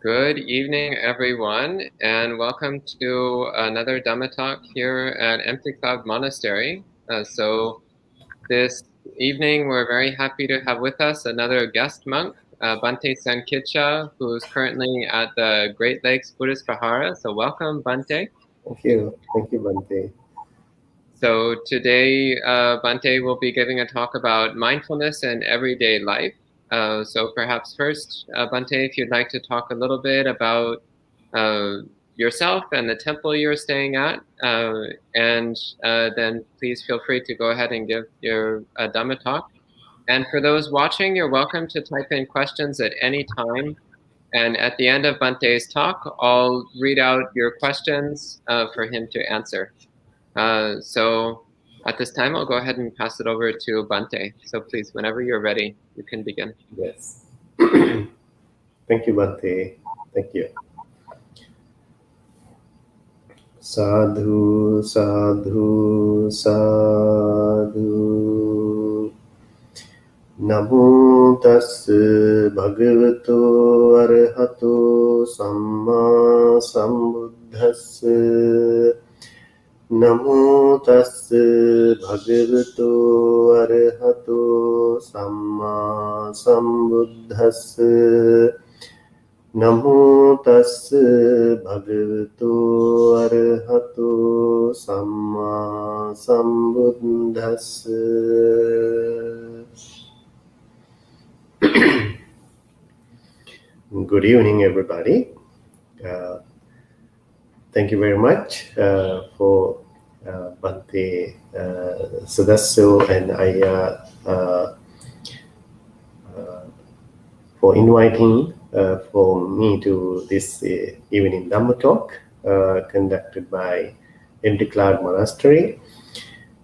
Good evening, everyone, and welcome to another Dhamma talk here at Empty Cloud Monastery. So this evening, we're very happy to have with us another guest monk, Bhante Sankichcha, who's currently at the Great Lakes Buddhist Vihara. So welcome, Bhante. Thank you, Bhante. So today, Bhante will be giving a talk about mindfulness and everyday life. So perhaps first, Bhante, if you'd like to talk a little bit about yourself and the temple you're staying at, and then please feel free to go ahead and give your Dhamma talk. And for those watching, you're welcome to type in questions at any time. And at the end of Bhante's talk, I'll read out your questions for him to answer. So at this time, I'll go ahead and pass it over to Bhante. So please, whenever you're ready, you can begin. Yes. Thank you, Bhante. Thank you. Sadhu, sadhu, sadhu. Namo tassa bhagavato arahato samma sambuddhassa. Namo tassa bhagavato arahato samma sambuddhassa. Namo tassa bhagavato arahato samma sambuddhassa. Good evening, everybody. Thank you very much for Bhante Sadasso and Aya for inviting for me to this evening Dhamma talk conducted by Empty Cloud Monastery.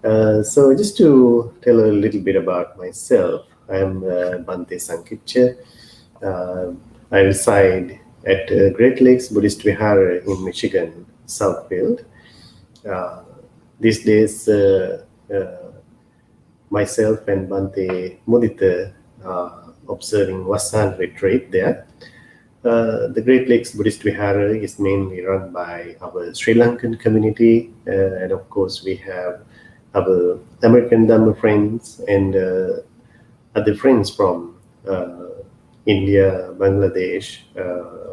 So just to tell a little bit about myself, I'm Bhante Sankichcha. I reside at Great Lakes Buddhist Vihara in Michigan, Southfield. These days, myself and Bhante Mudita are observing Vasan retreat there. The Great Lakes Buddhist Vihara is mainly run by our Sri Lankan community, and of course we have our American Dhamma friends and other friends from India, Bangladesh,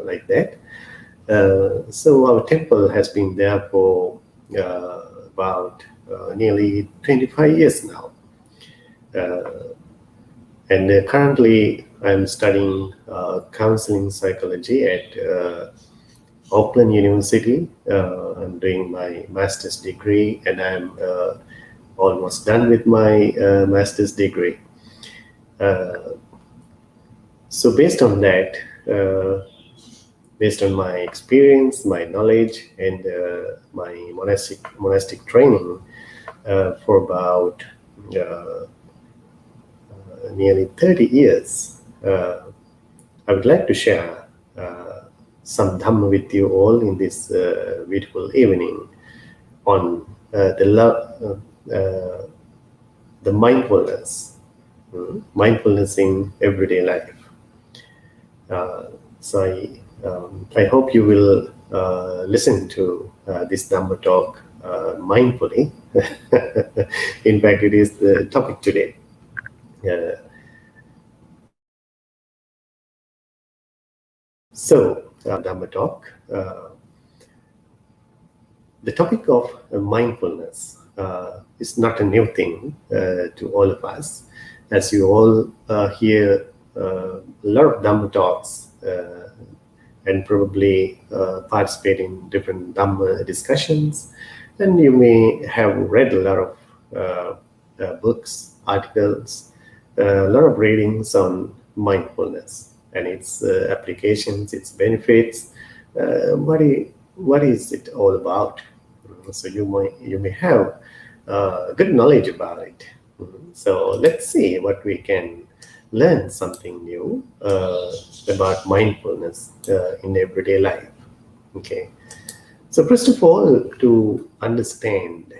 like that. So our temple has been there for about nearly 25 years now. And currently I'm studying counseling psychology at Auckland University. I'm doing my master's degree and I'm almost done with my master's degree. So based on that, based on my experience, my knowledge, and my monastic training for about nearly 30 years, I would like to share some Dhamma with you all in this beautiful evening on the mindfulness, mindfulness in everyday life. So I hope you will listen to this Dhamma talk mindfully. In fact, it is the topic today. So, Dhamma talk. The topic of mindfulness is not a new thing to all of us. As you all hear a lot of Dhamma talks and probably participate in different Dhamma discussions. And you may have read a lot of books, articles, a lot of readings on mindfulness and its applications, its benefits. What is it all about? So you may have good knowledge about it. So let's see what we can learn something new about mindfulness in everyday life. Okay. So first of all, to understand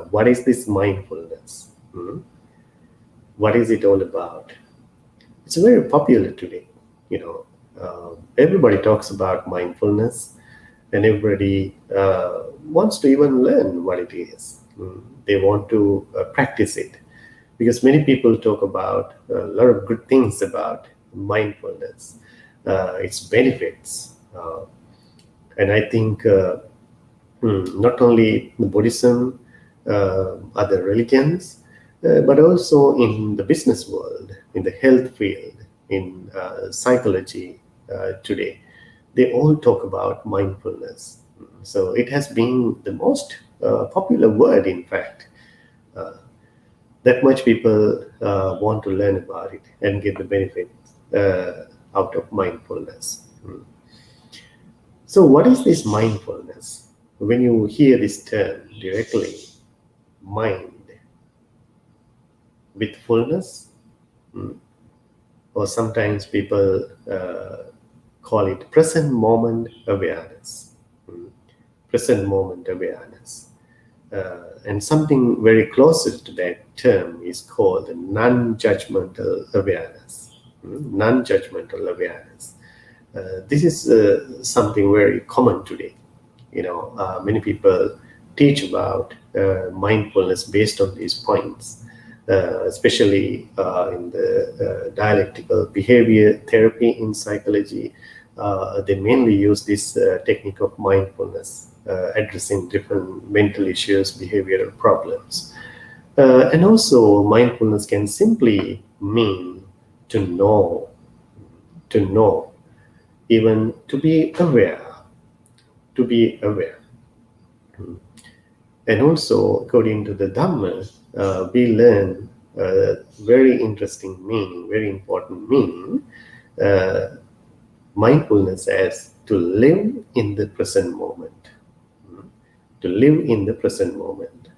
what is this mindfulness? What is it all about? It's very popular today. Everybody talks about mindfulness, and everybody wants to even learn what it is. They want to practice it, because many people talk about a lot of good things about mindfulness, its benefits. And I think not only the Buddhism, other religions, but also in the business world, in the health field, in psychology today, they all talk about mindfulness. So it has been the most popular word, in fact. That much people want to learn about it and get the benefits out of mindfulness. So, what is this mindfulness? When you hear this term directly, mind with fullness, or sometimes people call it present moment awareness. Present moment awareness. And something very closest to that term is called non-judgmental awareness. Non-judgmental awareness. This is something very common today. Many people teach about mindfulness based on these points, especially in the dialectical behavior therapy in psychology. They mainly use this technique of mindfulness, addressing different mental issues, behavioral problems. And also, mindfulness can simply mean to know, even to be aware, to be aware. And also, according to the Dhamma, we learn a very interesting meaning, very important meaning. Mindfulness as to live in the present moment. To live in the present moment.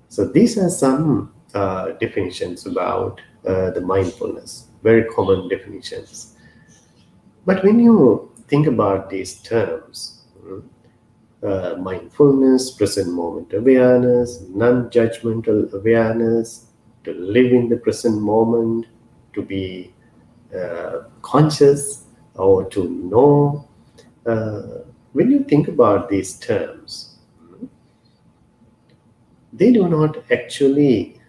So these are some definitions about the mindfulness, very common definitions. But when you think about these terms, mindfulness, present moment awareness, non-judgmental awareness, to live in the present moment, to be conscious, or to know, when you think about these terms, they do not actually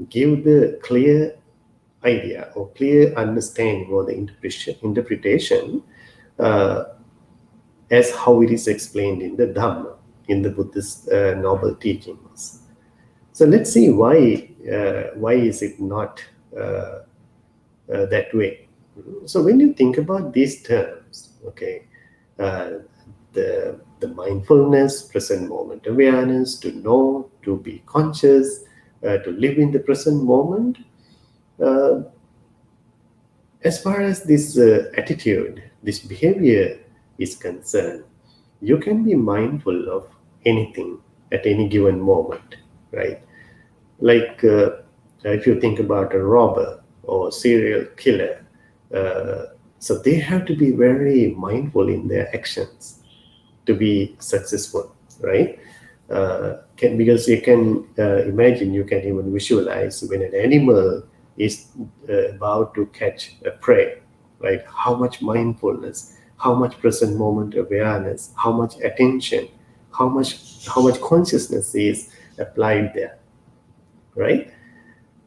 give the clear idea or clear understanding or the interpretation as how it is explained in the Dhamma, in the Buddhist noble teachings. So let's see why is it not that way. So when you think about these terms, okay, the mindfulness, present moment awareness, to know, to be conscious, to live in the present moment. As far as this attitude, this behavior is concerned, you can be mindful of anything at any given moment, right? Like if you think about a robber or serial killer, so they have to be very mindful in their actions to be successful, right? Because you can imagine, you can even visualize when an animal is about to catch a prey, right? How much mindfulness, how much present moment awareness, how much attention, how much consciousness is applied there, right?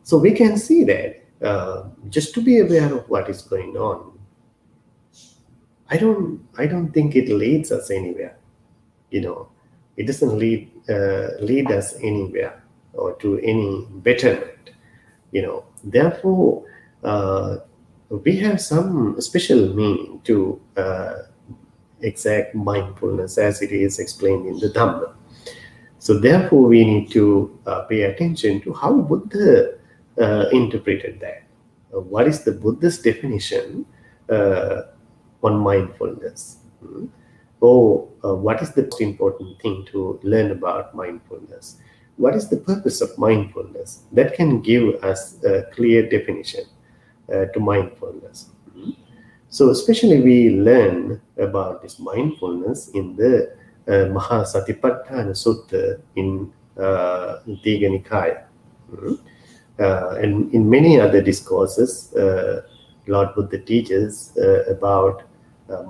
So we can see that just to be aware of what is going on, I don't think it leads us anywhere. It doesn't lead us anywhere or to any betterment. Therefore, we have some special meaning to exact mindfulness as it is explained in the Dhamma. So therefore, we need to pay attention to how Buddha interpreted that. What is the Buddha's definition on mindfulness? Or what is the most important thing to learn about mindfulness? What is the purpose of mindfulness? That can give us a clear definition to mindfulness. So especially we learn about this mindfulness in the Mahasatipatthana Sutta in Digha Nikaya. And in many other discourses, Lord Buddha teaches about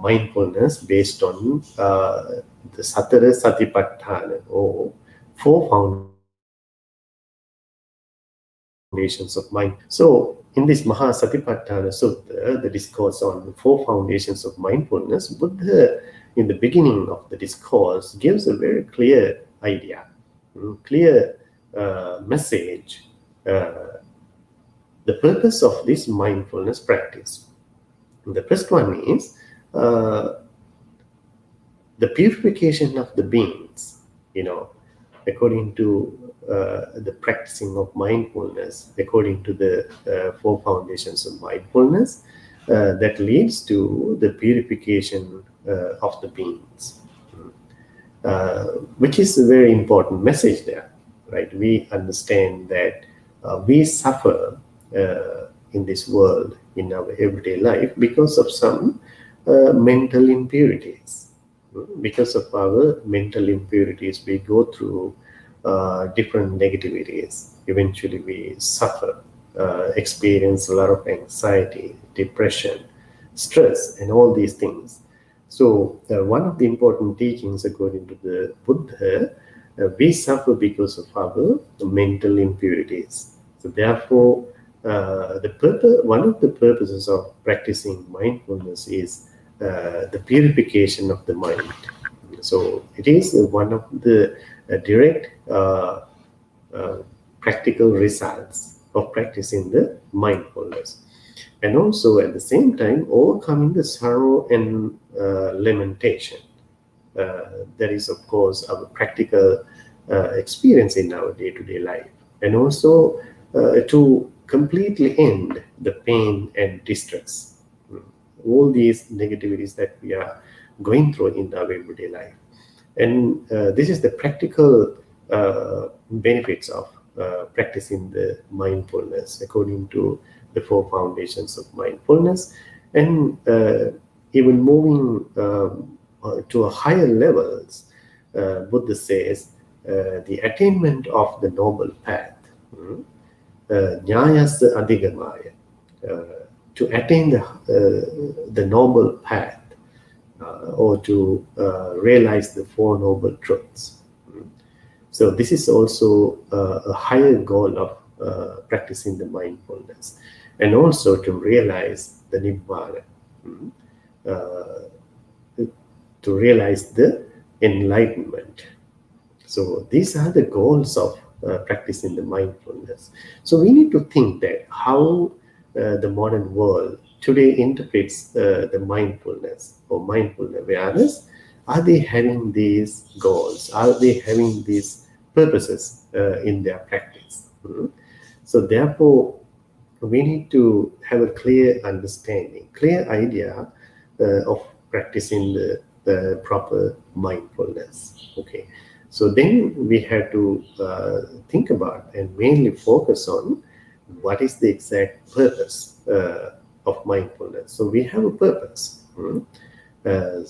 mindfulness based on the Satara Satipatthana, or four foundations of mind. So, in this Mahasatipatthana Sutta, the discourse on four foundations of mindfulness, Buddha, in the beginning of the discourse, gives a very clear idea, clear message. The purpose of this mindfulness practice. The first one is uh, the purification of the beings, according to the practicing of mindfulness, according to the four foundations of mindfulness, that leads to the purification of the beings, which is a very important message there, right? We understand that we suffer in this world, in our everyday life, because of some mental impurities. Because of our mental impurities, we go through different negativities. Eventually, we suffer, experience a lot of anxiety, depression, stress, and all these things. So, one of the important teachings, according to the Buddha, we suffer because of our mental impurities. So, therefore, one of the purposes of practicing mindfulness is the purification of the mind. So, it is one of the direct uh, practical results of practicing the mindfulness, and also at the same time overcoming the sorrow and lamentation. That is, of course, our practical experience in our day-to-day life, and also to completely end the pain and distress, all these negativities that we are going through in our everyday life. And this is the practical benefits of practicing the mindfulness according to the four foundations of mindfulness. And even moving to a higher levels, Buddha says the attainment of the noble path, nyayasa adhigamaya, to attain the noble path, or to realize the Four Noble Truths. So this is also a higher goal of practicing the mindfulness, and also to realize the Nibbana, uh, to realize the enlightenment. So these are the goals of practicing the mindfulness. So we need to think that how the modern world today interprets the mindfulness or mindful awareness. Are they having these goals? Are they having these purposes in their practice? So therefore, we need to have a clear understanding, clear idea of practicing the proper mindfulness. Okay, so then we have to think about and mainly focus on what is the exact purpose of mindfulness. So we have a purpose. Uh,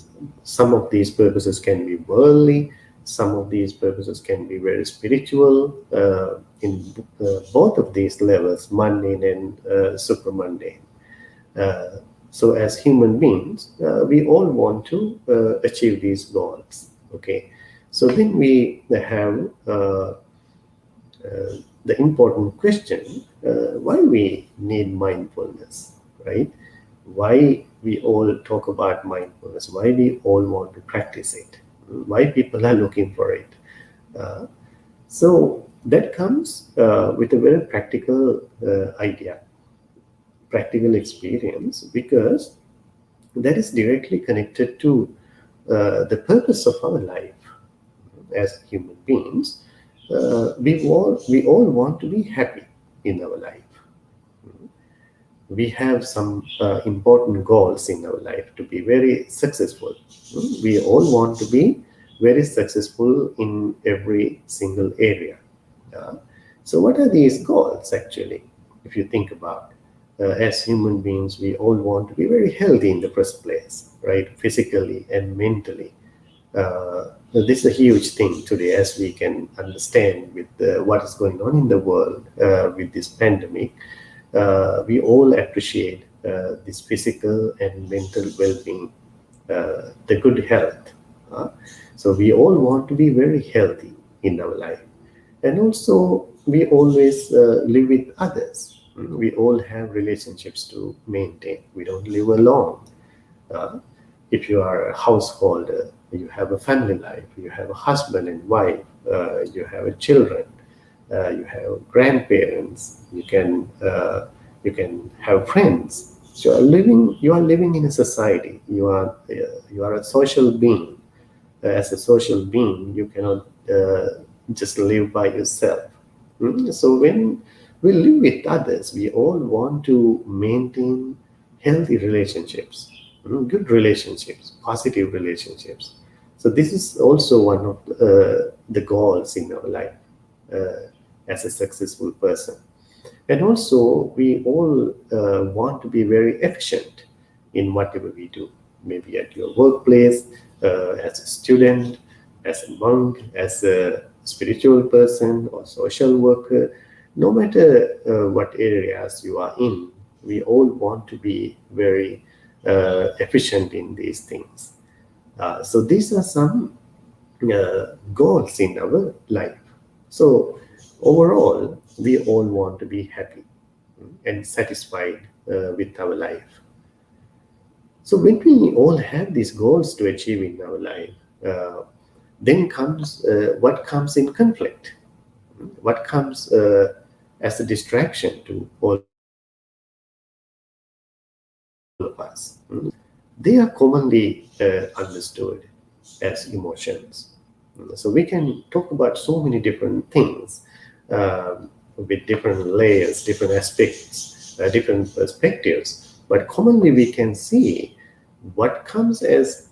some of these purposes can be worldly, some of these purposes can be very spiritual. In both of these levels, mundane and supramundane. Uh, so, as human beings, we all want to achieve these goals. Okay, so then we have the important question: why we need mindfulness, right? Why we all talk about mindfulness? Why we all want to practice it? Why people are looking for it? Uh, so that comes with a very practical idea, practical experience, because that is directly connected to the purpose of our life as human beings. We all want to be happy in our life. We have some important goals in our life to be very successful. We all want to be very successful in every single area. Yeah. So, what are these goals actually? If you think about, as human beings, we all want to be very healthy in the first place, right? Physically and mentally. This is a huge thing today, as we can understand with what is going on in the world with this pandemic. We all appreciate this physical and mental well-being, the good health. So we all want to be very healthy in our life. And also, we always live with others. We all have relationships to maintain. We don't live alone. Uh, if you are a householder, you have a family life, you have a husband and wife, you have children, you have grandparents, you can have friends. So you are living in a society. You are a social being. As a social being, you cannot just live by yourself. So when we live with others, we all want to maintain healthy relationships, good relationships, positive relationships. So this is also one of the goals in our life as a successful person. And also, we all want to be very efficient in whatever we do, maybe at your workplace, as a student, as a monk, as a spiritual person or social worker. No matter what areas you are in, we all want to be very efficient in these things. So these are some goals in our life. So overall, we all want to be happy and satisfied with our life. So when we all have these goals to achieve in our life, then comes what comes in conflict, what comes as a distraction to all of us. They are commonly understood as emotions. So we can talk about so many different things with different layers, different aspects, different perspectives. But commonly we can see what comes as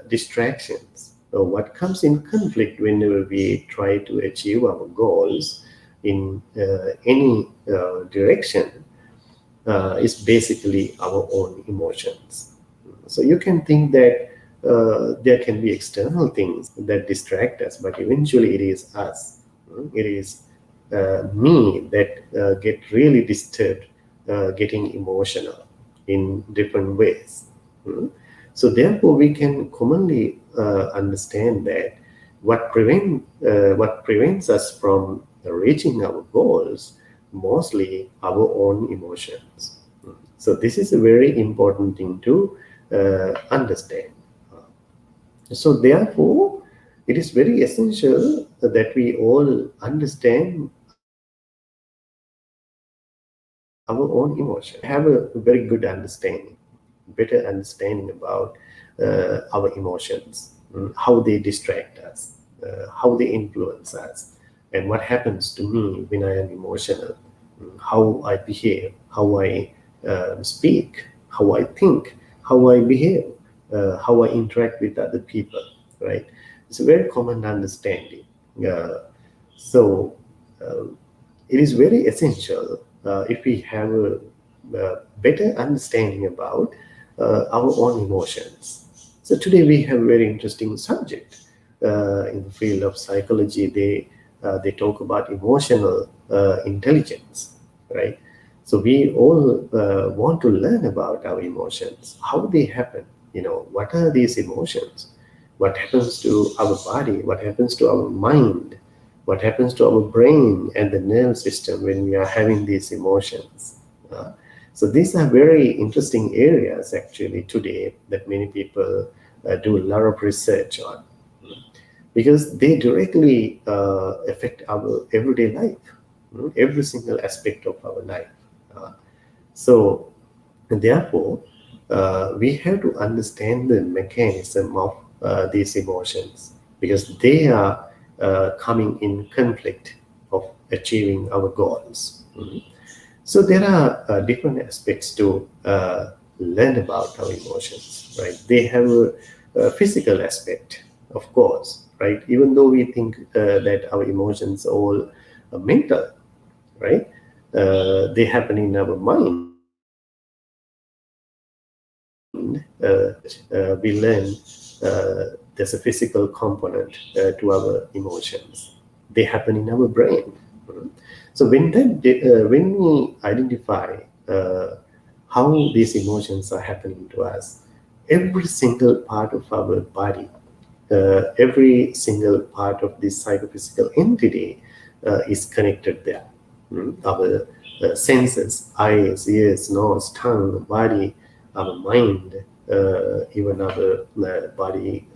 distractions, or what comes in conflict whenever we try to achieve our goals in any direction is basically our own emotions. So you can think that there can be external things that distract us, but eventually it is us. It is me that get really disturbed, getting emotional in different ways. So therefore, we can commonly understand that what prevents us from reaching our goals, mostly our own emotions. So this is a very important thing to understand. So therefore, it is very essential that we all understand our own emotions. Have a very good understanding, better understanding about our emotions, how they distract us, how they influence us, and what happens to me when I am emotional, how I behave, how I speak, how I think, how I behave, how I interact with other people, right? It's a very common understanding. So it is very essential if we have a better understanding about our own emotions. So today we have a very interesting subject in the field of psychology. They talk about emotional intelligence, right? So we all want to learn about our emotions, how they happen. What are these emotions? What happens to our body? What happens to our mind? What happens to our brain and the nerve system when we are having these emotions? Uh, so these are very interesting areas actually today that many people do a lot of research on, because they directly affect our everyday life, every single aspect of our life. Uh, so therefore, we have to understand the mechanism of these emotions, because they are coming in conflict of achieving our goals. So there are different aspects to learn about our emotions, right? They have a physical aspect, of course, right? Even though we think that our emotions are all mental, right? They happen in our mind. We learn there's a physical component to our emotions. They happen in our brain. So when we identify how these emotions are happening to us. Every single part of our body, every single part of this psychophysical entity is connected there. Our senses, eyes, ears, nose, tongue, body, our mind, even our body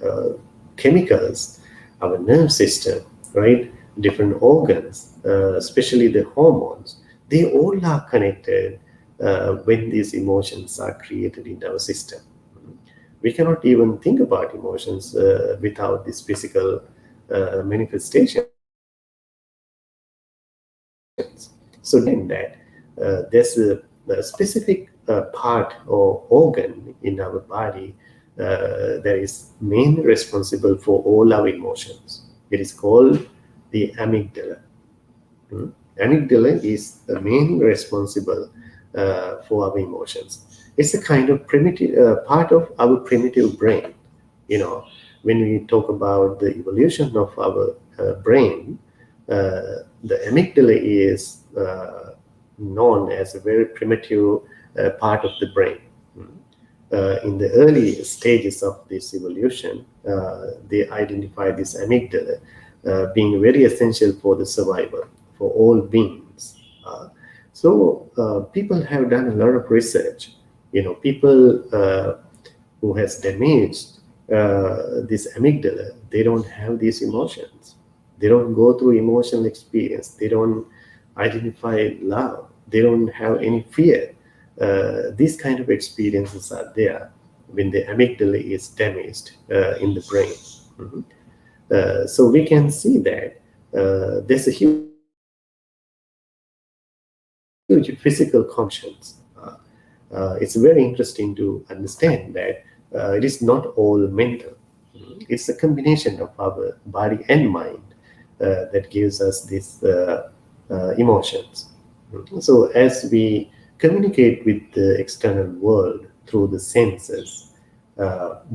chemicals, our nerve system, right? Different organs, especially the hormones, they all are connected when these emotions are created in our system. We cannot even think about emotions without these physical manifestations. So then that there's a specific part or organ in our body that is main responsible for all our emotions. It is called the amygdala. Hmm? Amygdala is the main responsible for our emotions. It's a kind of primitive part of our primitive brain. You know, when we talk about the evolution of our brain, the amygdala is known as a very primitive part of the brain. In the early stages of this evolution, they identified this amygdala being very essential for the survival for all beings. People have done a lot of research. People who has damaged this amygdala, they don't have these emotions. They don't go through emotional experience. They don't identify love. They don't have any fear. These kind of experiences are there when the amygdala is damaged in the brain. So we can see that there's a huge physical conscience. It's very interesting to understand that it is not all mental. It's a combination of our body and mind that gives us these emotions. So as we communicate with the external world through the senses,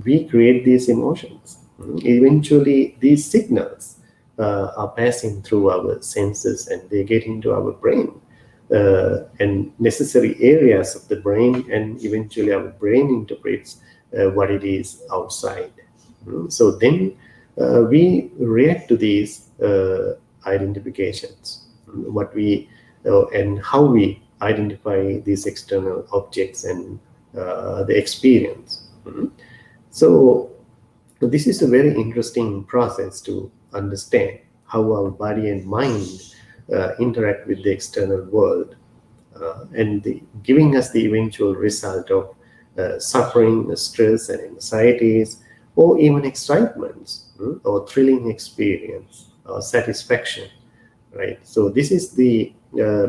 we create these emotions. Eventually, these signals are passing through our senses and they get into our brain and necessary areas of the brain, and eventually our brain interprets what it is outside. So then we react to these identifications, what we and how we identify these external objects and the experience. So this is a very interesting process to understand how our body and mind interact with the external world, giving us the eventual result of suffering, stress, and anxieties, or even excitements, or thrilling experience, or satisfaction, right? So this is the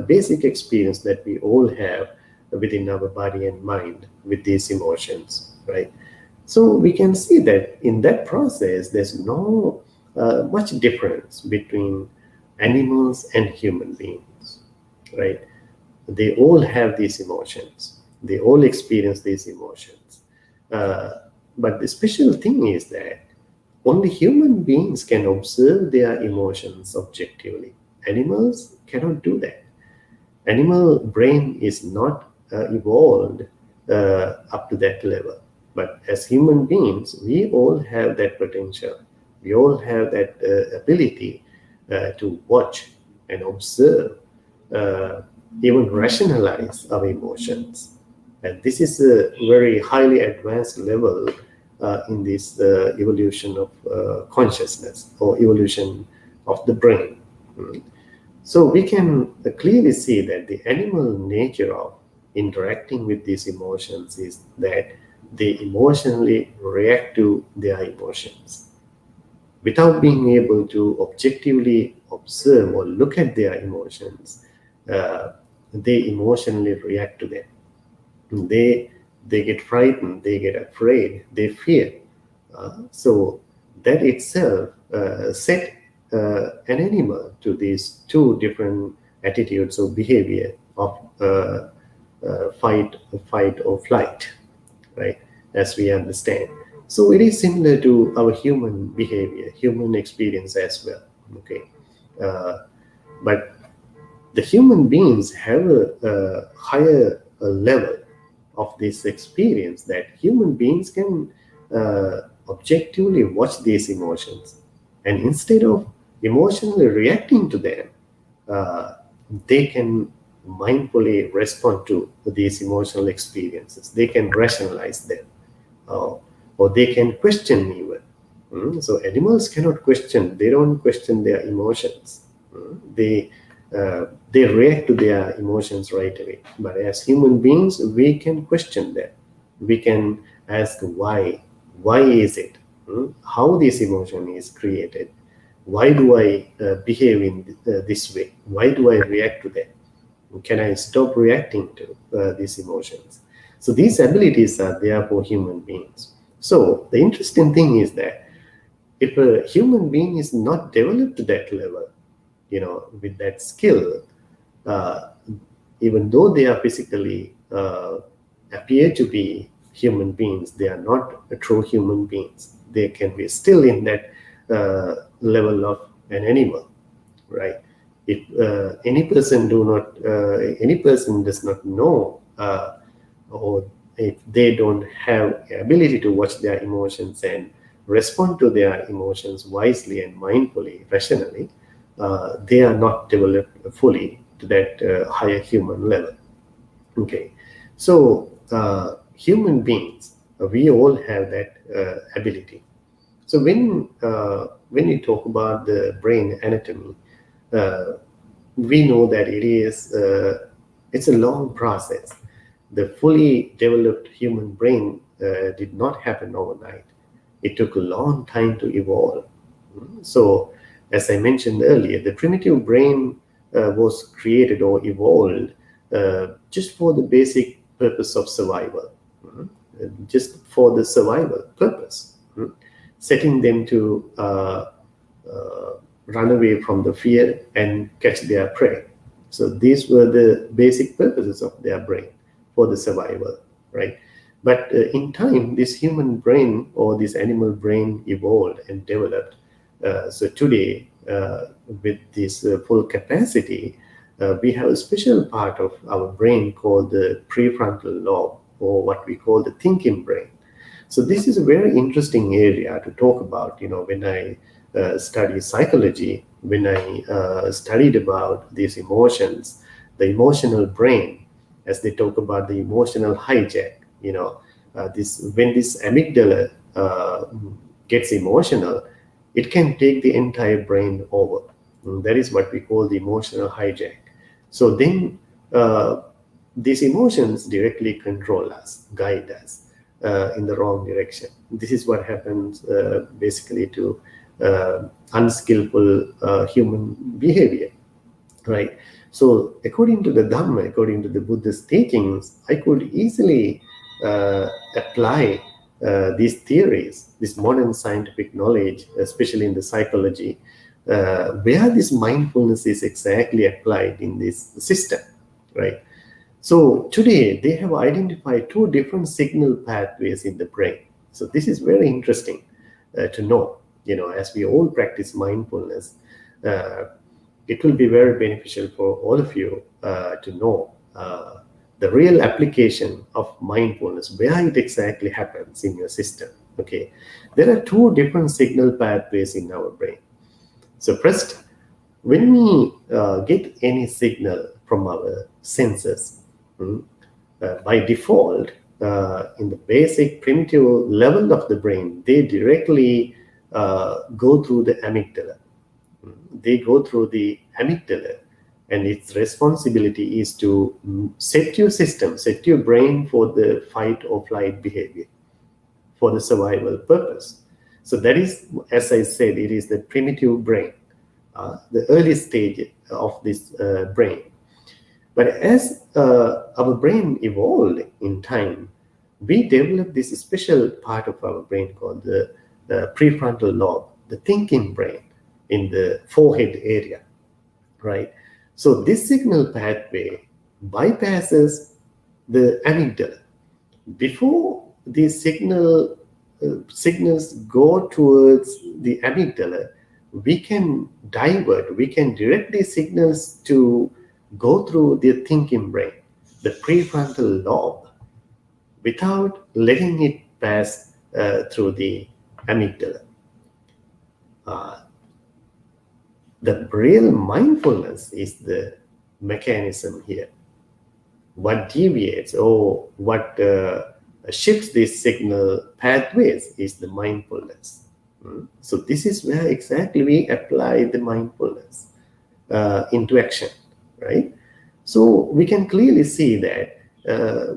basic experience that we all have within our body and mind with these emotions, right? So we can see that in that process, there's no much difference between animals and human beings, right? They all have these emotions. They all experience these emotions. Uh, but the special thing is that only human beings can observe their emotions objectively. Animals cannot do that. Animal brain is not evolved up to that level. But as human beings, we all have that potential. We all have that ability to watch and observe, uh, even rationalize our emotions. And this is a very highly advanced level in this evolution of consciousness or evolution of the brain. So we can clearly see that the animal nature of interacting with these emotions is that they emotionally react to their emotions without being able to objectively observe or look at their emotions. uh, they emotionally react to them. They get frightened, they get afraid, they fear. So that itself set an animal to these two different attitudes of behavior of fight or flight, right? As we understand. So it is similar to our human behavior, human experience as well. Okay, but the human beings have a higher level. of this experience that human beings can objectively watch these emotions, and instead of emotionally reacting to them, uh, they can mindfully respond to these emotional experiences. They can rationalize them, uh, or they can question even. So animals cannot question. They don't question their emotions. They react to their emotions right away. But as human beings, we can question them. We can ask why. Why is it? How this emotion is created? Why do I behave in this way? Why do I react to them? Can I stop reacting to these emotions? So these abilities are there for human beings. So the interesting thing is that if a human being is not developed to that level, with that skill, uh, even though they are physically appear to be human beings, they are not true human beings. They can be still in that level of an animal, right? If any person does not know, or if they don't have ability to watch their emotions and respond to their emotions wisely and mindfully, rationally, they are not developed fully to that higher human level. Okay, so human beings, we all have that ability. So when you talk about the brain anatomy, uh, we know that it's a long process. The fully developed human brain did not happen overnight. It took a long time to evolve. So, as I mentioned earlier, the primitive brain was created or evolved just for the basic purpose of survival, just for the survival purpose, setting them to uh, run away from the fear and catch their prey. So these were the basic purposes of their brain for the survival, right? But in time, this human brain or this animal brain evolved and developed. So today, with this full capacity, we have a special part of our brain called the prefrontal lobe, or what we call the thinking brain. So this is a very interesting area to talk about. When I study psychology, when I studied about these emotions, the emotional brain, as they talk about the emotional hijack, this when this amygdala gets emotional, it can take the entire brain over. That is what we call the emotional hijack. So then these emotions directly control us, guide us in the wrong direction. This is what happens basically to unskillful human behavior, right? So according to the Dhamma, according to the Buddha's teachings, I could easily apply these theories, this modern scientific knowledge, especially in the psychology, where this mindfulness is exactly applied in this system, right? So today they have identified two different signal pathways in the brain. So this is very interesting to know. As we all practice mindfulness, uh, it will be very beneficial for all of you to know the real application of mindfulness, where it exactly happens in your system. Okay, there are two different signal pathways in our brain. So first, when we get any signal from our senses, by default, in the basic primitive level of the brain, they directly go through the amygdala. They go through the amygdala, and its responsibility is to set your system, set your brain for the fight or flight behavior, for the survival purpose. So that is, as I said, it is the primitive brain, the early stage of this brain. But as our brain evolved in time, we developed this special part of our brain called the prefrontal lobe, the thinking brain in the forehead area, right? So this signal pathway bypasses the amygdala. Before these signals go towards the amygdala, we can divert, we can direct these signals to go through the thinking brain, the prefrontal lobe. without letting it pass through the amygdala. The real mindfulness is the mechanism here. What deviates or what shifts these signal pathways is the mindfulness. So this is where exactly we apply the mindfulness into action, right? So we can clearly see that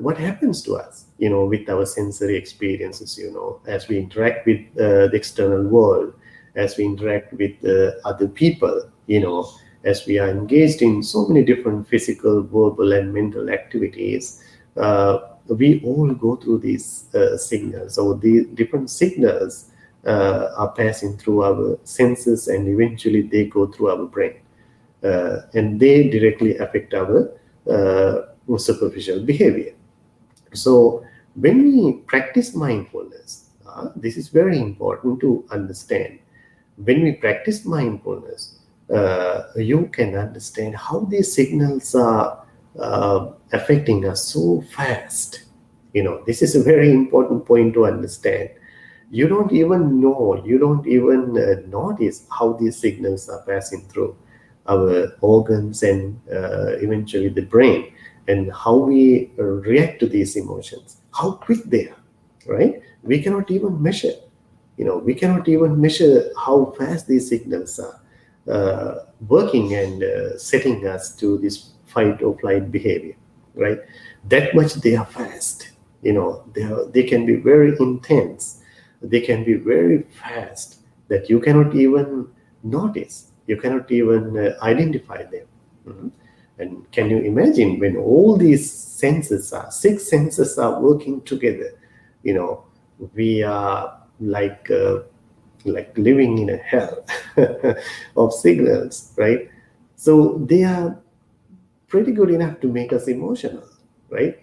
what happens to us, with our sensory experiences, as we interact with the external world, as we interact with other people, as we are engaged in so many different physical, verbal, and mental activities, we all go through these signals. So the different signals are passing through our senses, and eventually they go through our brain. And they directly affect our superficial behavior. So when we practice mindfulness, this is very important to understand. When we practice mindfulness, you can understand how these signals are affecting us so fast. This is a very important point to understand. You don't even know, you don't even notice how these signals are passing through our organs and eventually the brain, and how we react to these emotions, how quick they are, right? We cannot even measure. We cannot even measure how fast these signals are working and setting us to this fight or flight behavior, right? That much they are fast. They can be very intense. They can be very fast that you cannot even notice. You cannot even identify them. Mhm. And can you imagine when all these six senses are working together? We are like living in a hell of signals, right? So they are pretty good enough to make us emotional, right?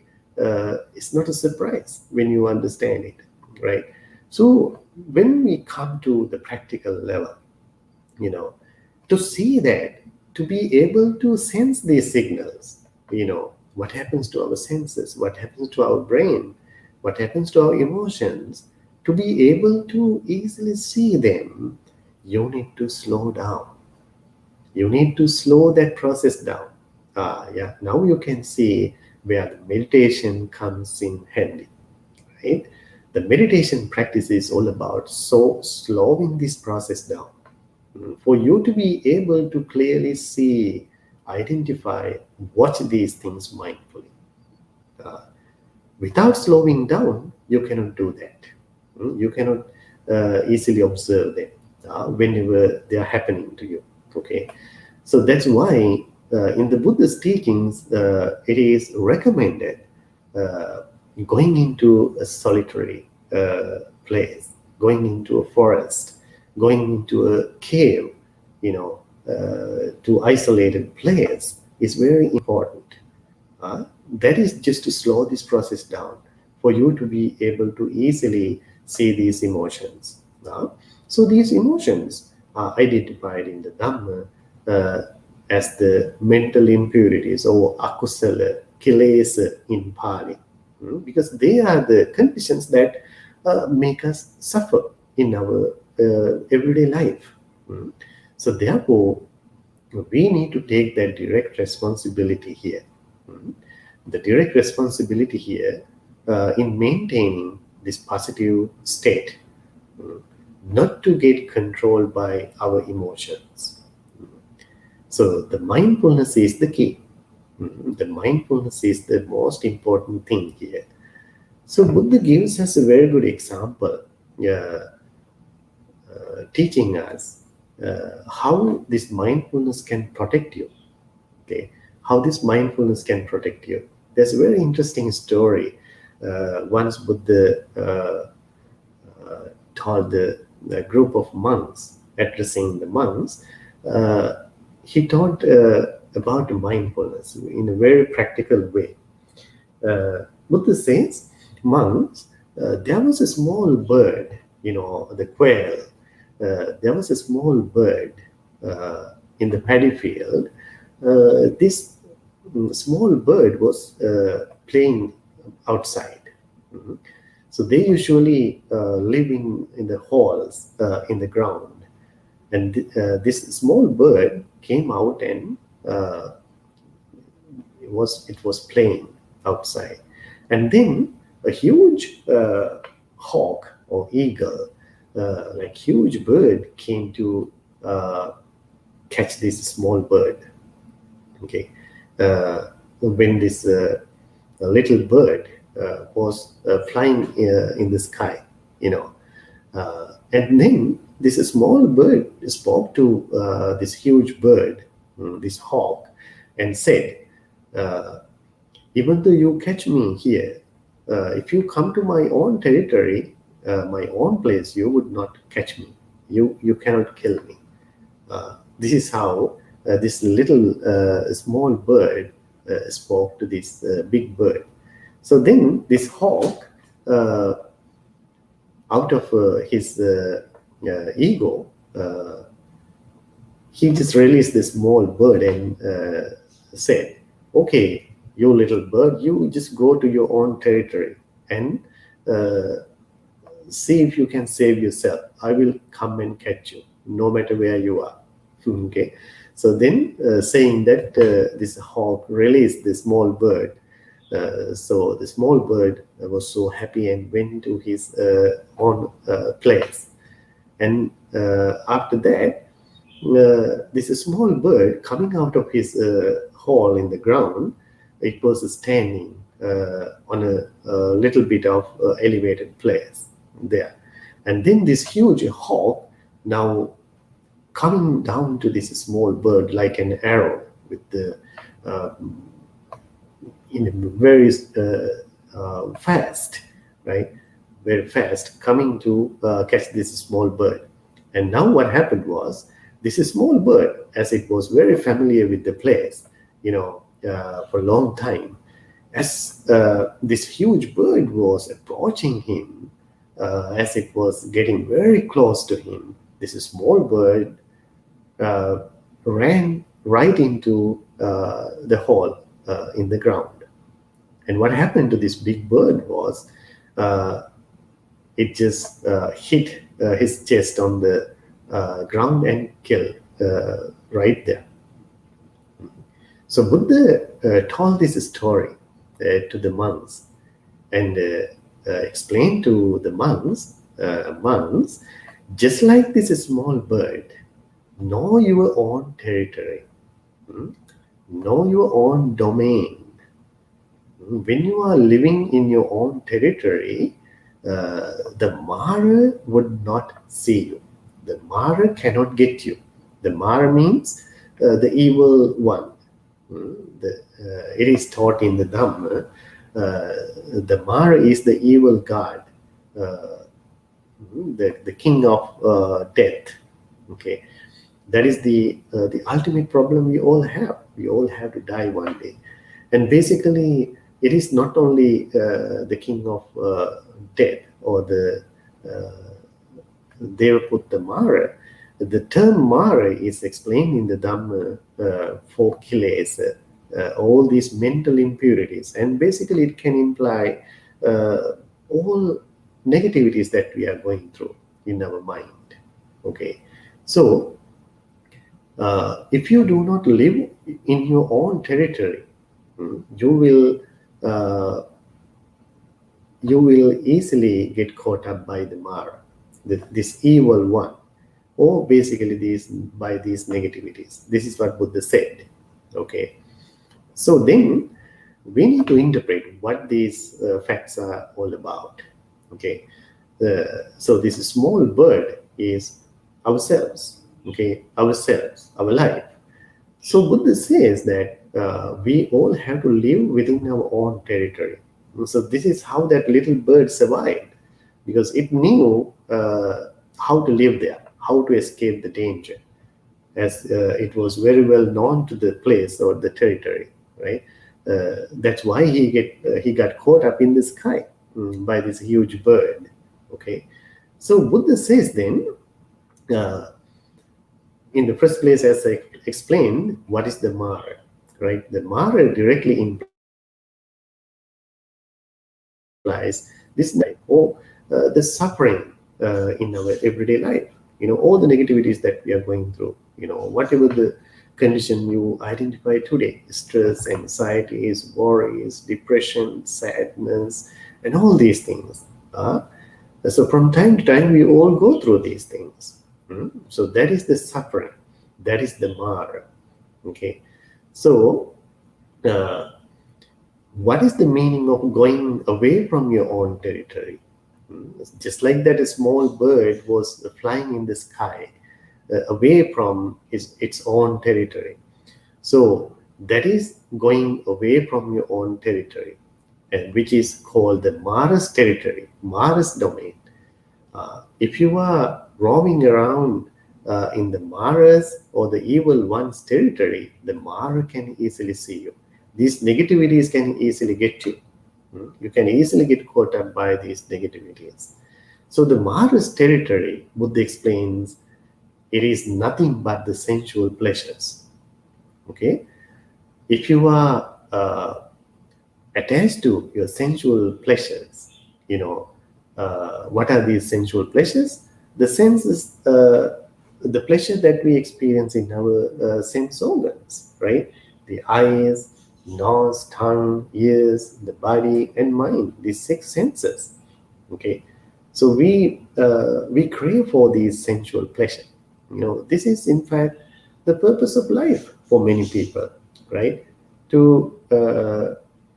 It's not a surprise when you understand it, right? So when we come to the practical level, to see that, to be able to sense these signals, what happens to our senses, what happens to our brain, what happens to our emotions, to be able to easily see them, you need to slow down. You need to slow that process down. Yeah, now you can see where the meditation comes in handy, right? The meditation practice is all about slowing this process down, for you to be able to clearly see, identify, watch these things mindfully. Uh, Without slowing down, you cannot do that. You cannot easily observe them whenever they are happening to you. Okay, so that's why in the Buddha's teachings, it is recommended uh, going into a solitary place, going into a forest, going into a cave, to isolated place is very important. That is just to slow this process down for you to be able to easily see these emotions. So these emotions are identified in the Dhamma as the mental impurities or akusala, kilesa in Pali, because they are the conditions that make us suffer in our everyday life. So therefore, we need to take that direct responsibility here. The direct responsibility here in maintaining this positive state, not to get controlled by our emotions. So the mindfulness is the key. The mindfulness is the most important thing here. So Buddha gives us a very good example, teaching us how this mindfulness can protect you. Okay, how this mindfulness can protect you. There's a very interesting story. Once Buddha told the group of monks, addressing the monks, he taught about mindfulness in a very practical way. Buddha says, monks, there was a small bird, the quail. There was a small bird in the paddy field. This small bird was playing outside. Mhm. So they usually live in the halls in the ground. And this small bird came out and uh, it was playing outside. And then a huge hawk or eagle, like huge bird, came to catch this small bird. Okay, when this little bird was flying in the sky, you know, and then this small bird spoke to this huge bird, this hawk, and said, uh, even though you catch me here, if you come to my own territory, my own place, you would not catch me. You cannot kill me. This is how this little small bird spoke to this big bird. So then this hawk, uh, out of his ego, he just released this small bird and said, "Okay, you little bird, you just go to your own territory and uh, see if you can save yourself. I will come and catch you, no matter where you are." Okay. So then, saying that, this hawk released the small bird. So the small bird was so happy and went to his own place. And after that, this small bird coming out of his hole in the ground, it was standing on a little bit of elevated place there. And then this huge hawk now coming down to this small bird like an arrow with the uh, in a very fast, right? Very fast, coming to catch this small bird. And now what happened was, this small bird, as it was very familiar with the place, for a long time, as this huge bird was approaching him, as it was getting very close to him, this small bird uh, ran right into the hole in the ground. And what happened to this big bird was, uh, it just hit his chest on the ground and killed right there. So Buddha told this story to the monks and explained to the monks, just like this small bird, know your own territory, know your own domain. When you are living in your own territory, the Mara would not see you. The Mara cannot get you. The Mara means the evil one. It is taught in the Dhamma. The Mara is the evil god, the king of death. Okay, that is the ultimate problem we all have. We all have to die one day, and basically, it is not only the king of death or the Devaputta Mara. The term Mara is explained in the Dhamma for kilesa, all these mental impurities, and basically it can imply all negativities that we are going through in our mind. Okay, so if you do not live in your own territory, you will easily get caught up by the Mara, this evil one, or basically by these negativities. This is what Buddha said. Okay, so then we need to interpret what these facts are all about. Okay, so this small bird is ourselves. Okay, ourselves, our life. So Buddha says that we all have to live within our own territory. So this is how that little bird survived, because it knew how to live there, how to escape the danger, as it was very well known to the place or the territory, right? That's why he got caught up in the sky by this huge bird. Okay, so Buddha says then, uh, in the first place, as I explained, what is the Mara, right? The Mara directly implies the evil one. this life, or the suffering in our everyday life, all the negativities that we are going through, whatever the condition you identify today, stress, anxieties, worries, depression, sadness, and all these things. So from time to time, we all go through these things. So that is the suffering. That is the Mara. Okay. So what is the meaning of going away from your own territory? Just like that, a small bird was flying in the sky away from its own territory. So that is going away from your own territory, and which is called the Mara's territory, Mara's domain. If you are roaming around in the Mara's or the evil one's territory, the Mara can easily see you. These negativities can easily get you. You can easily get caught up by these negativities. So the Mara's territory, Buddha explains, it is nothing but the sensual pleasures. Okay? If you are attached to your sensual pleasures, what are these sensual pleasures? The senses, the pleasure that we experience in our sense organs, right? The eyes, nose, tongue, ears, the body, and mind. These 6 senses. Okay, so we crave for these sensual pleasure. This is in fact the purpose of life for many people, right? To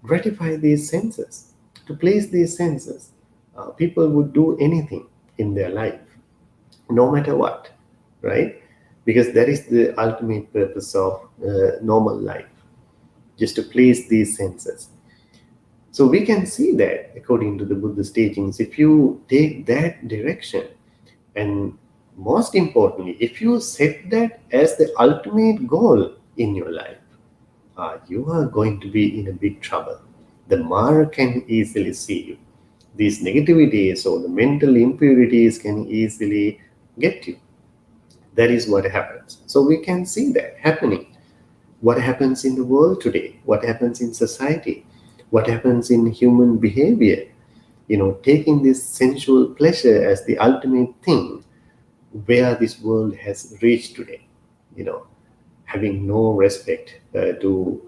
gratify these senses, to please these senses. People would do anything in their life, no matter what, right? Because that is the ultimate purpose of normal life, just to please these senses. So we can see that according to the Buddha's teachings, if you take that direction, and most importantly, if you set that as the ultimate goal in your life, you are going to be in a big trouble. The Mara can easily see you. These negativities or the mental impurities can easily get you. That is what happens. So we can see that happening. What happens in the world today? What happens in society? What happens in human behavior? Taking this sensual pleasure as the ultimate thing, where this world has reached today. Having no respect to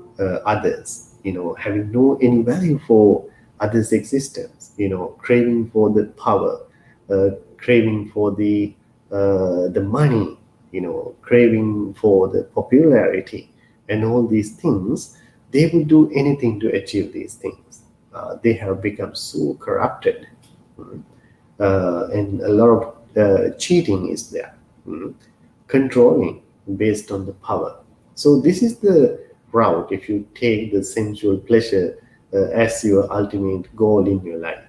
others, having no any value for others' existence, craving for the power, craving for the money, craving for the popularity, and all these things. They would do anything to achieve these things. They have become so corrupted, and a lot of cheating is there, controlling based on the power. So this is the route if you take the sensual pleasure as your ultimate goal in your life.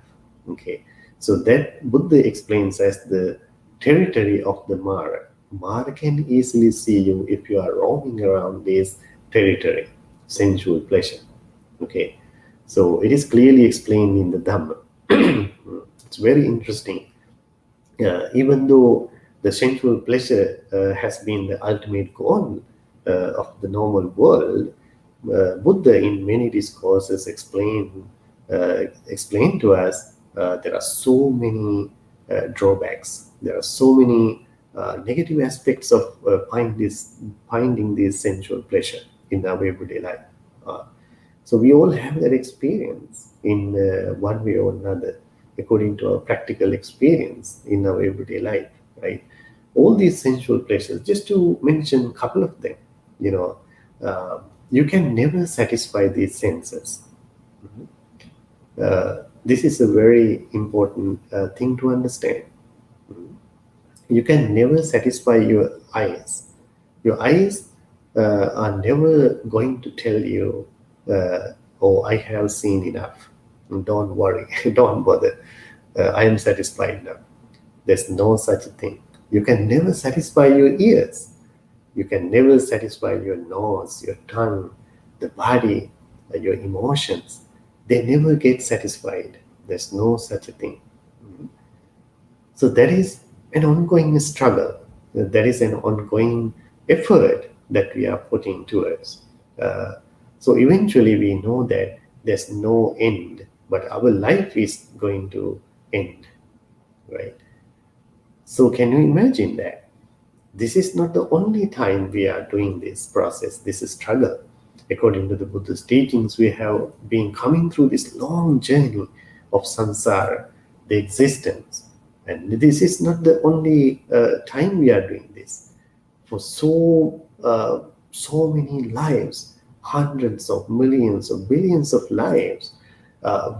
Okay, so that Buddha explains as the territory of the Mara. Mara can easily see you if you are roaming around this territory, sensual pleasure. Okay, so it is clearly explained in the Dhamma. It's very interesting. Even though the sensual pleasure has been the ultimate goal of the normal world, Buddha in many discourses explain to us there are so many drawbacks. There are so many negative aspects of finding this sensual pleasure in our everyday life. So we all have that experience in one way or another, according to our practical experience in our everyday life, right? All these sensual pleasures, just to mention a couple of them, you can never satisfy these senses. This is a very important thing to understand. You can never satisfy your eyes. Your eyes are never going to tell you, oh, I have seen enough. Don't worry, don't bother. I am satisfied now. There's no such a thing. You can never satisfy your ears. You can never satisfy your nose, your tongue, the body, your emotions. They never get satisfied. There's no such a thing. So that is an ongoing struggle. That is an ongoing effort that we are putting towards. So eventually we know that there's no end but our life is going to end, right? So can you imagine that? This is not the only time we are doing this process, this struggle. According to the Buddha's teachings, we have been coming through this long journey of samsara, the existence. And this is not the only time we are doing this. For so many lives, hundreds of millions of billions of lives,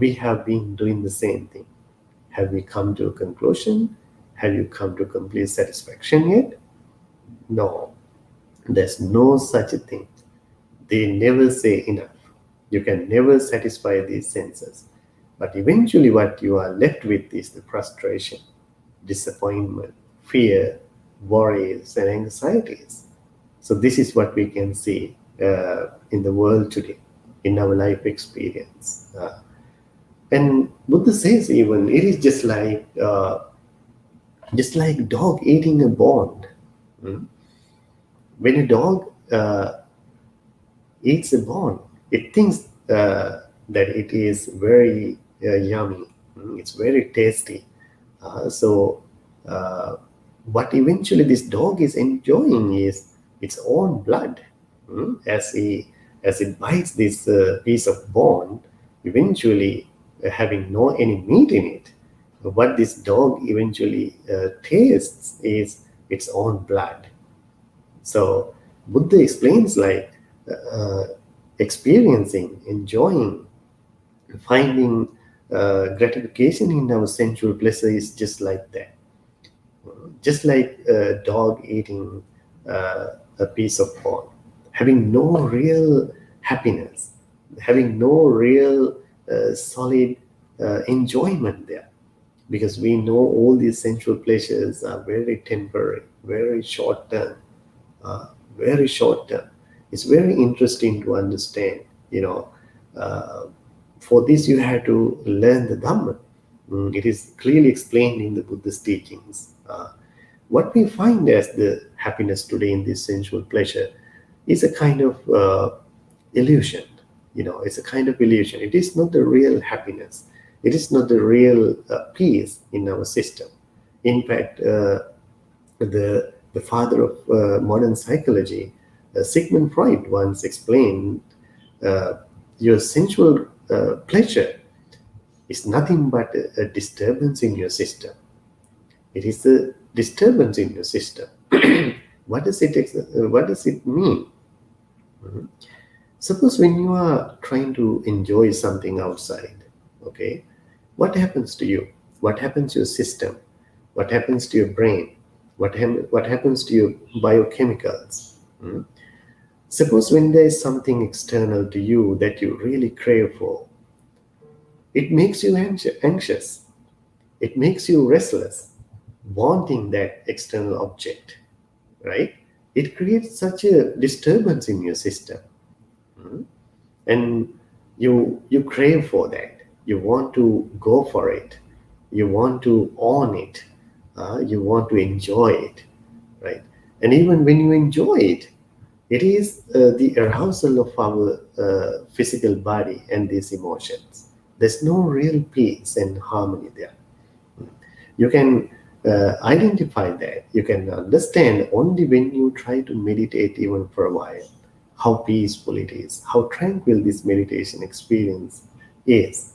we have been doing the same thing. Have we come to a conclusion? Have you come to complete satisfaction yet? No, there's no such a thing. They never say enough. You can never satisfy these senses. But eventually, what you are left with is the frustration, disappointment, fear, worries, and anxieties. So, this is what we can see in the world today, in our life experience. And Buddha says even it is just like dog eating a bone. Mm. When a dog eats a bone, it thinks that it is very yummy. It's very tasty. So, what eventually this dog is enjoying is its own blood. As it bites this piece of bone, eventually having no any meat in it, what this dog eventually tastes is its own blood. So Buddha explains like experiencing, enjoying, finding gratification in our sensual pleasure is just like that. Just like a dog eating a piece of bone, having no real happiness, having no real solid enjoyment there. Because we know all these sensual pleasures are very temporary, very short term, very short term. It's very interesting to understand, for this you have to learn the Dhamma. It is clearly explained in the Buddhist teachings. What we find as the happiness today in this sensual pleasure is a kind of illusion. It's a kind of illusion. It is not the real happiness. It is not the real peace in our system. In fact, the father of modern psychology, Sigmund Freud, once explained your sensual pleasure is nothing but a disturbance in your system. It is a disturbance in your system. What does it mean? Suppose when you are trying to enjoy something outside, okay, what happens to you? What happens to your system? What happens to your brain? What happens to your biochemicals? Suppose when there is something external to you that you really crave for, it makes you anxious. It makes you restless, wanting that external object, right? It creates such a disturbance in your system. And you crave for that. You want to go for it. You want to own it. You want to enjoy it, right? And even when you enjoy it, it is the arousal of our physical body and these emotions. There's no real peace and harmony there. You can identify that. You can understand only when you try to meditate even for a while how peaceful it is, how tranquil this meditation experience is.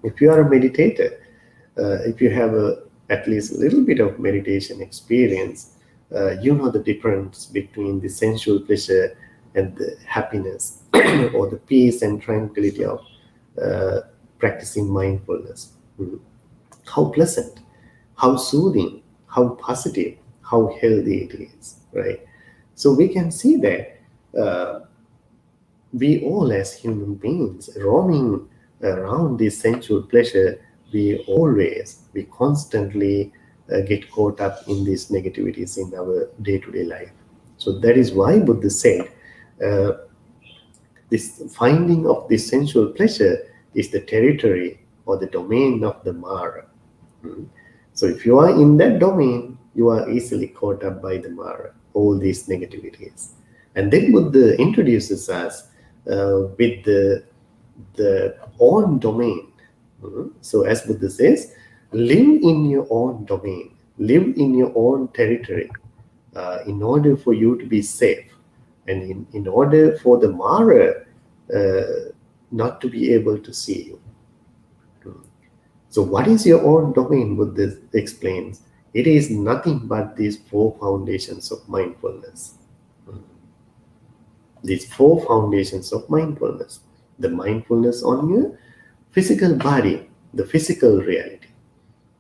If you are a meditator, if you have at least a little bit of meditation experience, you know the difference between the sensual pleasure and the happiness or the peace and tranquility of practicing mindfulness. How pleasant, how soothing, how positive, how healthy it is, right? So we can see that we all as human beings roaming around this sensual pleasure, we constantly get caught up in these negativities in our day-to-day life. So that is why Buddha said this finding of this sensual pleasure is the territory or the domain of the Mara. So if you are in that domain, you are easily caught up by the Mara, all these negativities. And then Buddha introduces us with the the own domain. So as Buddha says, live in your own domain, live in your own territory, in order for you to be safe, and in order for the Mara not to be able to see you. So what is your own domain? Buddha explains, it is nothing but these four foundations of mindfulness. These four foundations of mindfulness. The mindfulness on your physical body, the physical reality.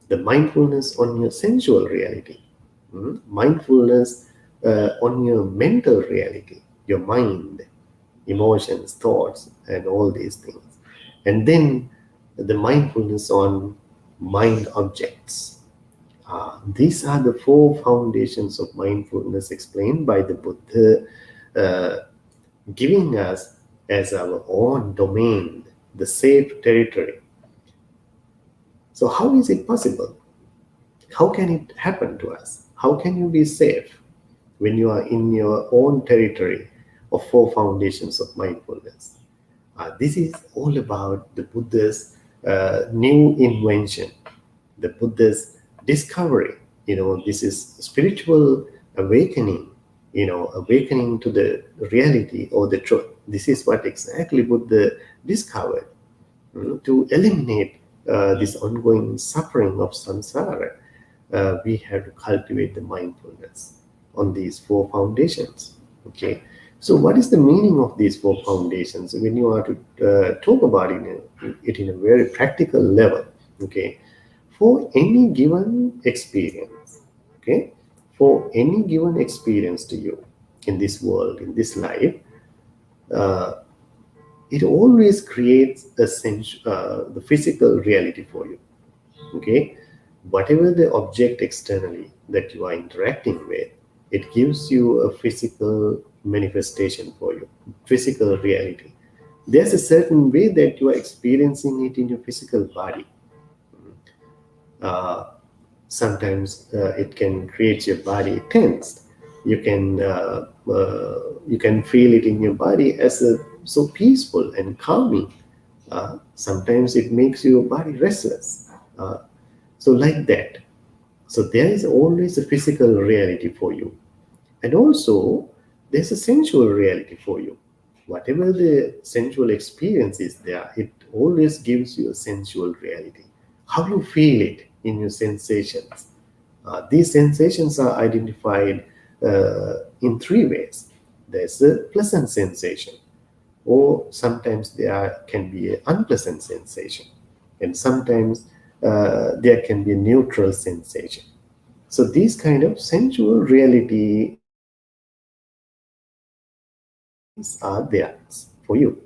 The mindfulness on your sensual reality. Mindfulness on your mental reality, your mind, emotions, thoughts, and all these things. And then the mindfulness on mind objects. These are the four foundations of mindfulness explained by the Buddha, giving us as our own domain, the safe territory. So how is it possible? How can it happen to us? How can you be safe when you are in your own territory of four foundations of mindfulness? This is all about the Buddha's new invention, the Buddha's discovery. This is spiritual awakening, awakening to the reality or the truth. This is what exactly Buddha discovered. To eliminate this ongoing suffering of samsara, we have to cultivate the mindfulness on these four foundations. Okay, so what is the meaning of these four foundations when you are to talk about it in a very practical level? Okay, for any given experience, okay, for any given experience to you in this world, in this life, it always creates a sense, the physical reality for you. Okay, whatever the object externally that you are interacting with, it gives you a physical manifestation for you, physical reality. There's a certain way that you are experiencing it in your physical body. Sometimes it can create your body tensed. You can feel it in your body as so peaceful and calming. Sometimes it makes your body restless. So like that. So there is always a physical reality for you. And also, there's a sensual reality for you. Whatever the sensual experience is there, it always gives you a sensual reality. How you feel it in your sensations. These sensations are identified in three ways. There's a pleasant sensation, or sometimes there can be an unpleasant sensation, and sometimes there can be a neutral sensation. So these kind of sensual realities are there for you.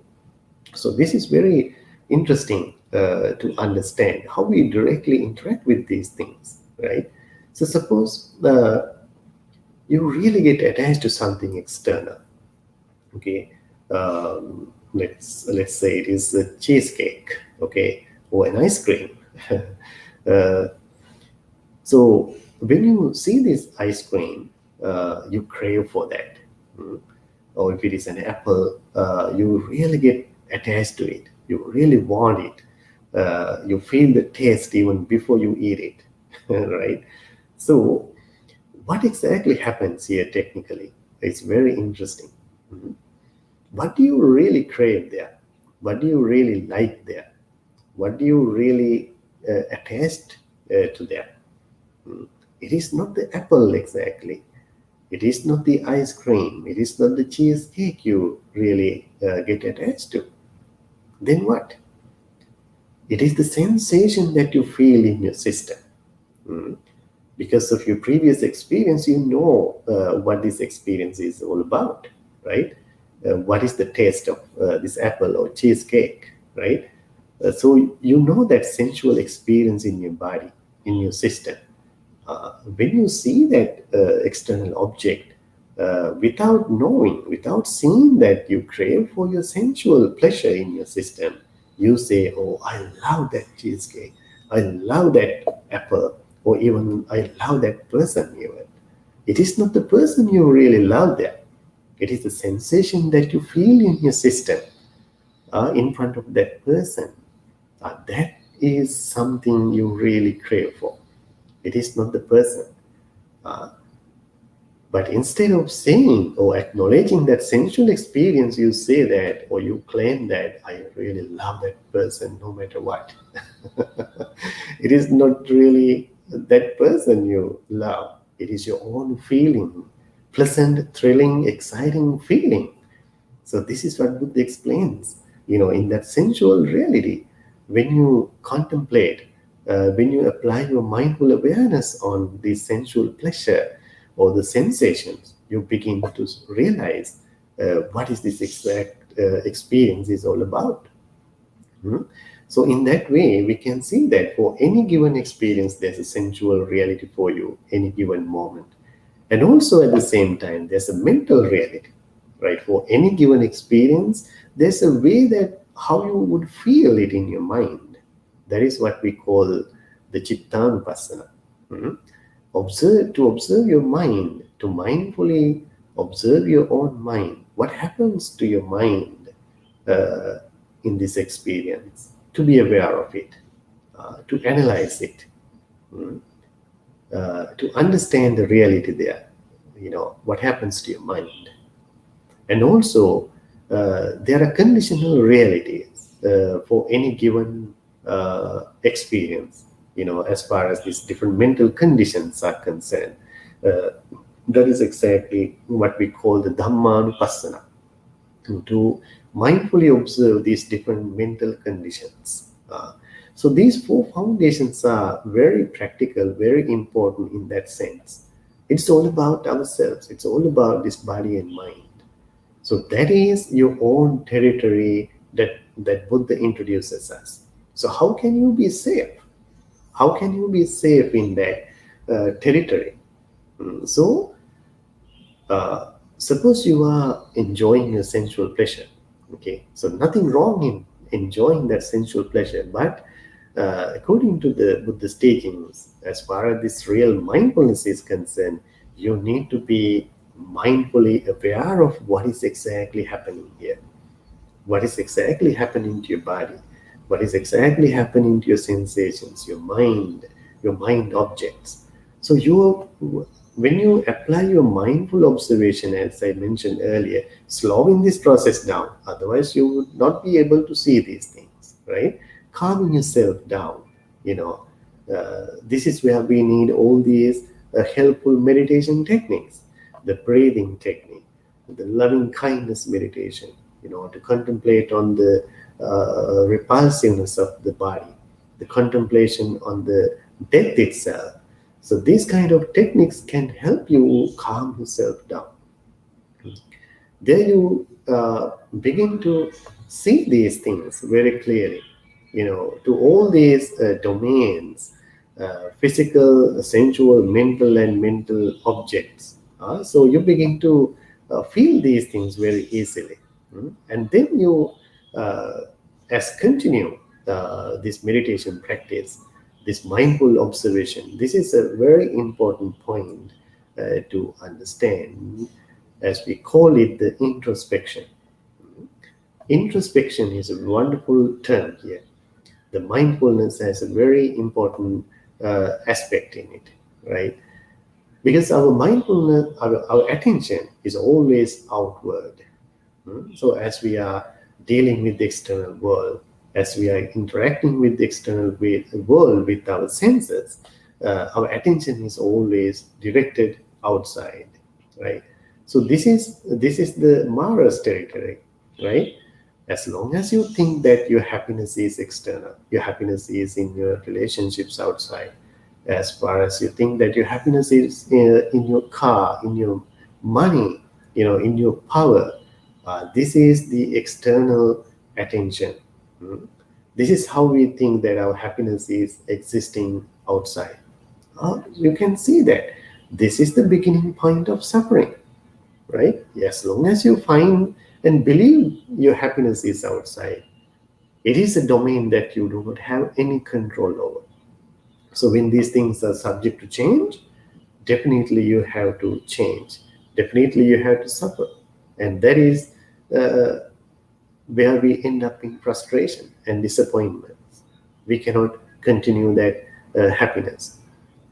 So this is very interesting to understand how we directly interact with these things, right? So suppose you really get attached to something external. Okay, let's say it is a cheesecake, okay, or an ice cream. uh, so when you see this ice cream, you crave for that. Or if it is an apple, you really get attached to it. You really want it. You feel the taste even before you eat it, right? So what exactly happens here technically? It's very interesting. What do you really crave there? What do you really like there? What do you really attach to there? It is not the apple exactly. It is not the ice cream. It is not the cheesecake you really get attached to. Then what? It is the sensation that you feel in your system. Because of your previous experience, you know what this experience is all about, right? What is the taste of this apple or cheesecake, right? So you know that sensual experience in your body, in your system. When you see that external object, without knowing, without seeing that you crave for your sensual pleasure in your system, you say, oh, I love that cheesecake, I love that apple, or even I love that person even. It is not the person you really love there. It is the sensation that you feel in your system. in front of that person, that is something you really crave for. It is not the person. Uh, but instead of saying or acknowledging that sensual experience, you say that or you claim that I really love that person no matter what. It is not really that person you love. It is your own feeling, pleasant, thrilling, exciting feeling. So this is what Buddha explains. In that sensual reality, when you contemplate, when you apply your mindful awareness on the sensual pleasure or the sensations, you begin to realize what is this exact experience is all about. Hmm? So in that way, we can see that for any given experience, there's a sensual reality for you, any given moment. And also at the same time, there's a mental reality, right? For any given experience, there's a way that how you would feel it in your mind. That is what we call the chittanupassana. Mhm. To observe your mind, to mindfully observe your own mind. What happens to your mind uh, in this experience? To be aware of it, to analyze it, mm, to understand the reality there. What happens to your mind. And also, there are conditional realities for any given experience, as far as these different mental conditions are concerned. Uh, that is exactly what we call the Dhammanupassana, to mindfully observe these different mental conditions. So these four foundations are very practical, very important in that sense. It's all about ourselves. It's all about this body and mind. So that is your own territory that Buddha introduces us. So how can you be safe? How can you be safe in that territory? So uh, suppose you are enjoying your sensual pleasure. Okay, so nothing wrong in enjoying that sensual pleasure, but according to the Buddha's teachings, as far as this real mindfulness is concerned, you need to be mindfully aware of what is exactly happening here, what is exactly happening to your body, what is exactly happening to your sensations, your mind objects. So when you apply your mindful observation, as I mentioned earlier, slowing this process down, otherwise you would not be able to see these things, right? Calming yourself down, this is where we need all these helpful meditation techniques, the breathing technique, the loving kindness meditation, to contemplate on the repulsiveness of the body, the contemplation on the death itself. So these kind of techniques can help you calm yourself down. There you begin to see these things very clearly, to all these domains, physical, sensual, mental, and mental objects. So you begin to feel these things very easily. And then you, uh, as continue this meditation practice, this mindful observation. This is a very important point to understand, as we call it the introspection. Introspection is a wonderful term here. The mindfulness has a very important aspect in it, right? Because our mindfulness, our attention is always outward. So as we are dealing with the external world, as we are interacting with the external world with our senses, our attention is always directed outside, right? So this is the Mara's territory, right? As long as you think that your happiness is external, your happiness is in your relationships outside, as far as you think that your happiness is in your car, in your money, in your power, this is the external attention. Mm. This is how we think that our happiness is existing outside. You can see that this is the beginning point of suffering, right? As long as you find and believe your happiness is outside, it is a domain that you do not have any control over. So when these things are subject to change, definitely you have to change. Definitely you have to suffer. And that is uh, where we end up in frustration and disappointment. We cannot continue that happiness.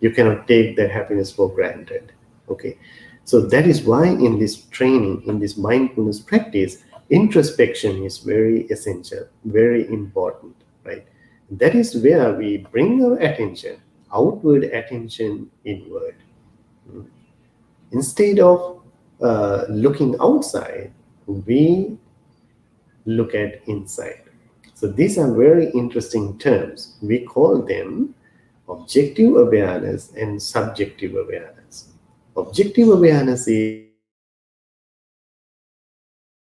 You cannot take that happiness for granted. Okay, so that is why in this training, in this mindfulness practice, introspection is very essential, very important, right? That is where we bring our attention, outward attention inward. Instead of looking outside, we look at inside. So these are very interesting terms. We call them objective awareness and subjective awareness. Objective awareness is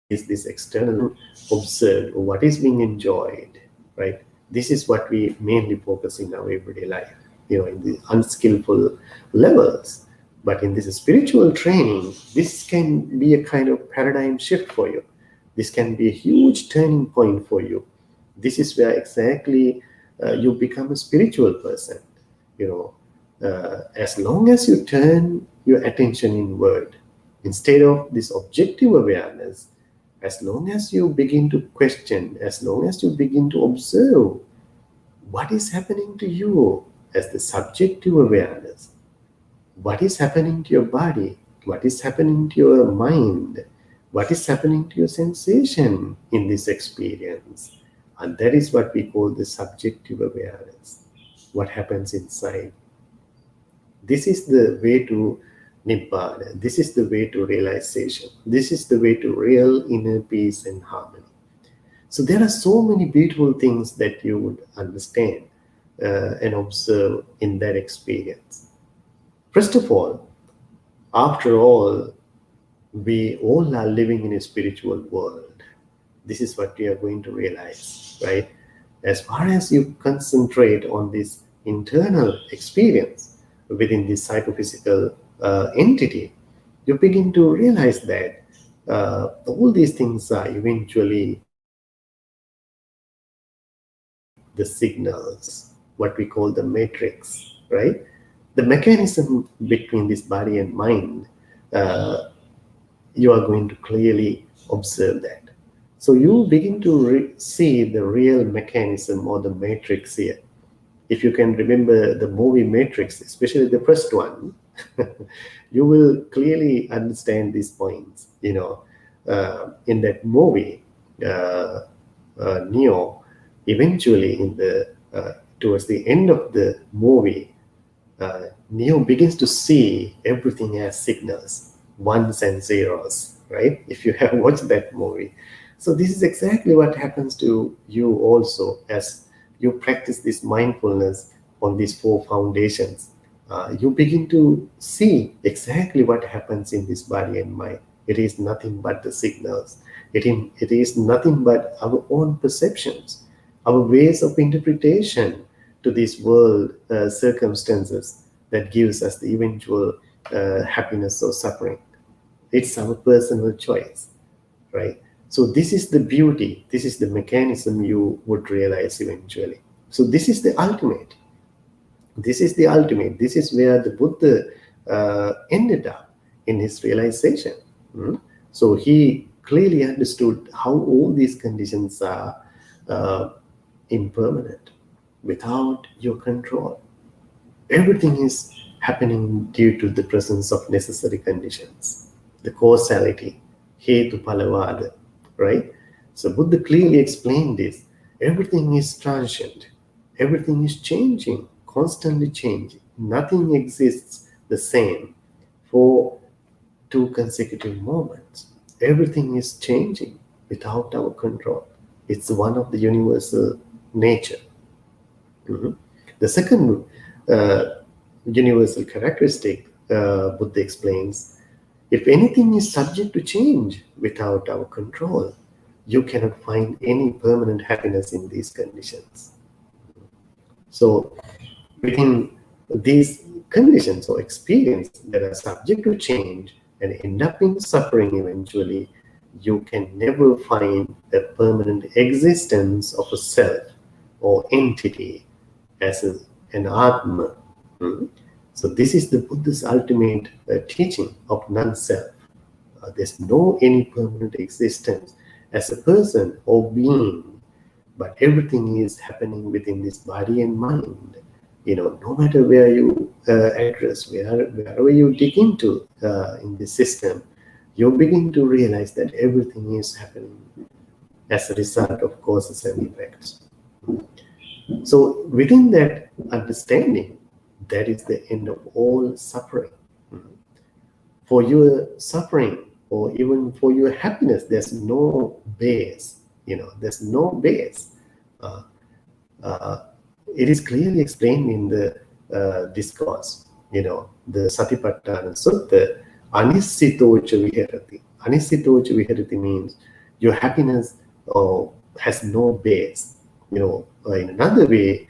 this external observe what is being enjoyed, right? This is what we mainly focus in our everyday life, in the unskillful levels. But in this spiritual training, this can be a kind of paradigm shift for you. This can be a huge turning point for you. This is where exactly you become a spiritual person. As long as you turn your attention inward, instead of this objective awareness, as long as you begin to question, as long as you begin to observe what is happening to you as the subjective awareness, what is happening to your body, what is happening to your mind, what is happening to your sensation in this experience. And that is what we call the subjective awareness. What happens inside. This is the way to Nibbana. This is the way to realization. This is the way to real inner peace and harmony. So there are so many beautiful things that you would understand and observe in that experience. First of all, after all, we all are living in a spiritual world. This is what we are going to realize, right? As far as you concentrate on this internal experience within this psychophysical entity, you begin to realize that all these things are eventually the signals, what we call the matrix, right? The mechanism between this body and mind, you are going to clearly observe that. So you begin to see the real mechanism or the matrix here. If you can remember the movie Matrix, especially the first one, you will clearly understand these points. In that movie, Neo, eventually towards the end of the movie, Neo begins to see everything as signals, ones and zeros, right? If you have watched that movie. So this is exactly what happens to you also as you practice this mindfulness on these four foundations. You begin to see exactly what happens in this body and mind. It is nothing but the signals. It is nothing but our own perceptions, our ways of interpretation to these world circumstances that gives us the eventual happiness or suffering. It's our personal choice, right? So this is the beauty. This is the mechanism you would realize eventually. So this is the ultimate. This is the ultimate. This is where the Buddha ended up in his realization. So he clearly understood how all these conditions are impermanent, without your control. Everything is happening due to the presence of necessary conditions, the causality, hetu palavada, right? So Buddha clearly explained this. Everything is transient. Everything is changing, constantly changing. Nothing exists the same for 2 consecutive moments. Everything is changing without our control. It's one of the universal nature. The second universal characteristic Buddha explains, if anything is subject to change without our control, you cannot find any permanent happiness in these conditions. So within these conditions or experience that are subject to change and end up in suffering eventually, you can never find the permanent existence of a self or entity as an Atma. So this is the Buddha's ultimate teaching of non-self. There's no any permanent existence as a person or being, but everything is happening within this body and mind. No matter where you address, wherever you dig into in this system, you begin to realize that everything is happening as a result of causes and effects. So within that understanding, that is the end of all suffering. For your suffering or even for your happiness, there's no base. There's no base. Uh, uh, it is clearly explained in the discourse, the Satipatthana Sutta, Anissitocha Viharati. Anissitocha Viharati means your happiness has no base. In another way,